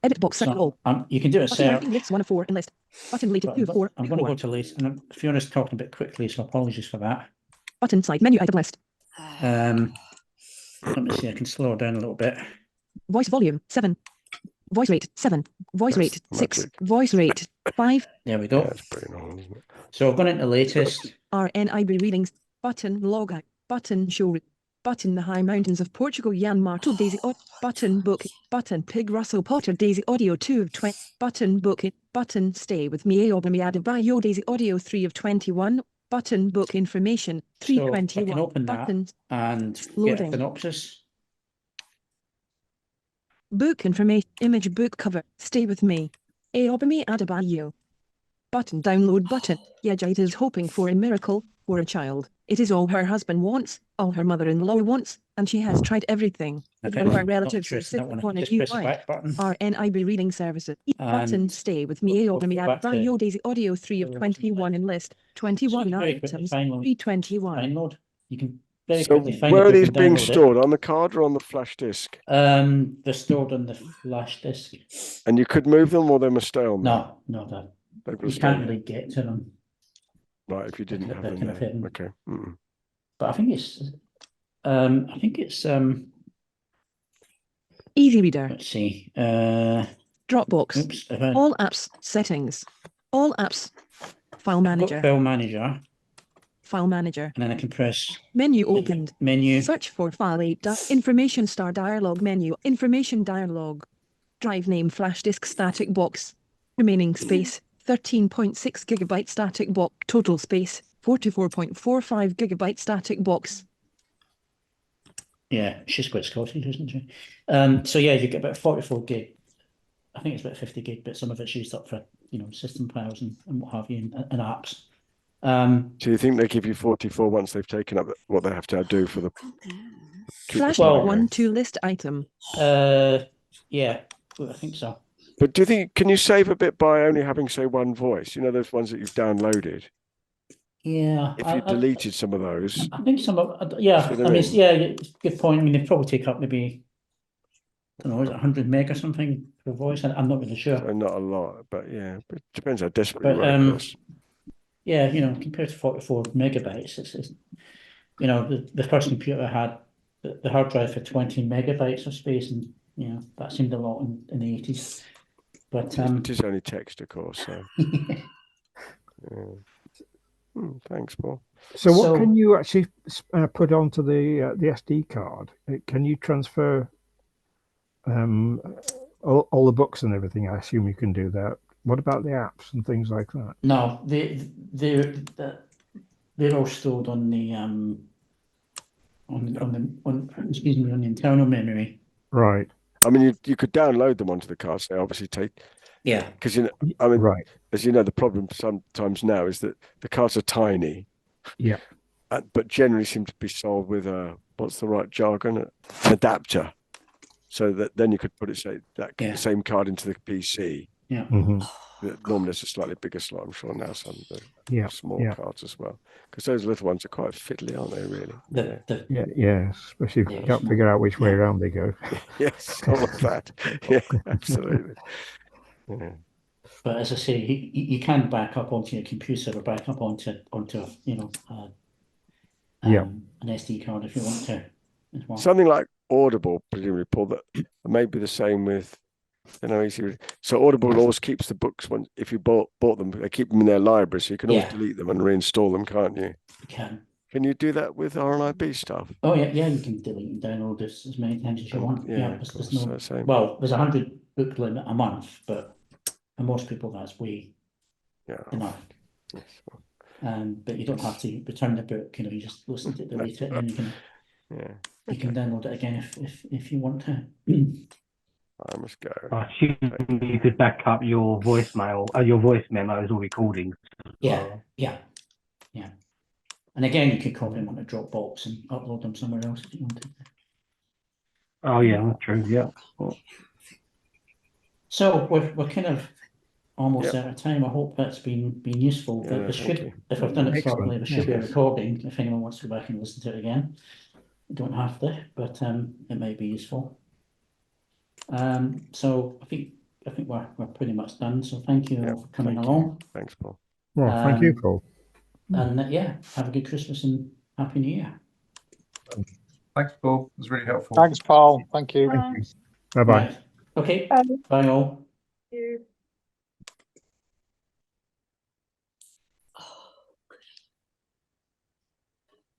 Edit box select all. You can do a Button search. lists 1 of 4 and list. Button deleted 2 of 4. I'm going to go to list, and Fiona's talking a bit quickly, so apologies for that. Button side menu item list. Let me see, I can slow down a little bit. Voice volume 7. Voice rate 7. Voice rate 6. Voice rate 5. There we go. That's pretty normal, isn't it? So I've gone into latest. RNIB readings. Button logout. Button show. Button the High Mountains of Portugal. Jan Martel Daisy. Button book. Button Pig Russell Potter Daisy Audio 2 of 20. Button book it. Button Stay with Me Aobami Adebayo Daisy Audio 3 of 21. Button book information 321. So I can open that and get a synopsis. Book information, image book cover, Stay with Me. Aobami Adebayo. Button download button. Yajite is hoping for a miracle, for a child. It is all her husband wants, all her mother-in-law wants, and she has tried everything. But Okay. one of her relatives will sit upon a new wife. RNIB reading services. Button Stay with Me. Aobami Adebayo Daisy Audio 3 of 21 in list. 21 items. 321. You can So where are these being stored? On the card or on the flash disk? They're stored on the flash disk. And you could move them, or they must stay on there? No, you can't really get to them. Right, if you didn't have them kind of hidden. Okay. But I think it's Easy Reader. let's see. Dropbox. Oops. All apps. Settings. All apps. File manager. File manager. File manager. And then I can press Menu opened. Menu. Search for file 8. Information star dialog menu. Information dialog. Drive name flash disk static box. Remaining space 13.6 gigabyte static box. Total space 44.45 gigabyte static box. Yeah, she's quite Scottish, isn't she? So yeah, you get about 44 gig. I think it's about 50 gig, but some of it's used up for, you know, system files and what have you, and apps. So you think they give you 44 once they've taken up what they have to do for the Flash 1-2 list item. Yeah, I think so. But do you think, can you save a bit by only having, say, one voice? You know, those ones that you've downloaded? Yeah. If you deleted some of those. I think some of, yeah, I mean, yeah, good point. I mean, they probably take up maybe, I don't know, is it 100 meg or something per voice? I'm not really sure. So not a lot, but yeah, but it depends how desperate you are, of course. Yeah, you know, compared to 44 megabytes, it's you know, the first computer had the hard drive for 20 megabytes of space, and you know, that seemed a lot in the 80s. But it is only text, of course. So. Thanks, Paul. So what can you actually put onto the SD card? Can you transfer all the books and everything? I assume you can do that. What about the apps and things like that? No, they're all stored on the excuse me, on the internal memory. Right. I mean, you could download them onto the cards. They obviously take. Yeah. Because you know, I mean, right. As you know, the problem sometimes now is that the cards are tiny. Yeah. But generally seem to be solved with what's the right jargon? An adapter. So that then you could put it, the same card into the PC. Yeah. Normally it's a slightly bigger slot, I'm sure now some of the small cards as well. Because those little ones are quite fiddly, aren't they, really? Yeah, especially if you can't figure out which way around they go. Yes, all of that. Yeah, absolutely. Yeah. But as I say, you can back up onto your computer or back up onto you know, an SD card if you want to as well. Something like Audible, presumably, Paul, that may be the same with, you know, easy. So Audible always keeps the books when if you bought them, they keep them in their library, so you can always delete them and reinstall them, can't you? You can. Can you do that with RNIB stuff? Oh yeah, you can delete and download this as many times as you want. There's no, well, there's 100 book limit a month, but for most people that's way enough. Yes. But you don't have to return the book. You know, you just listen to it, delete it, and then you can Yeah. You can download it again if you want to. I must go. I assume you could back up your voicemail, your voice memos or recordings. Yeah. And again, you could copy them onto Dropbox and upload them somewhere else if you wanted. Oh yeah, that's true. Yeah. So we're kind of almost out of time. I hope that's been useful. Yeah, It thank should, you. if I've done it Excellent. properly, there should be a Yes. recording if anyone wants to go back and listen to it again. You don't have to, but it may be useful. So I think we're pretty much done. So thank you all for coming along. Thanks, Paul. Well, thank you, Paul. And yeah, have a good Christmas and Happy New Year. Thanks, Paul. It was really helpful. Thanks, Paul. Thank you. Thank you. Bye-bye. Right. Okay. Bye all. you.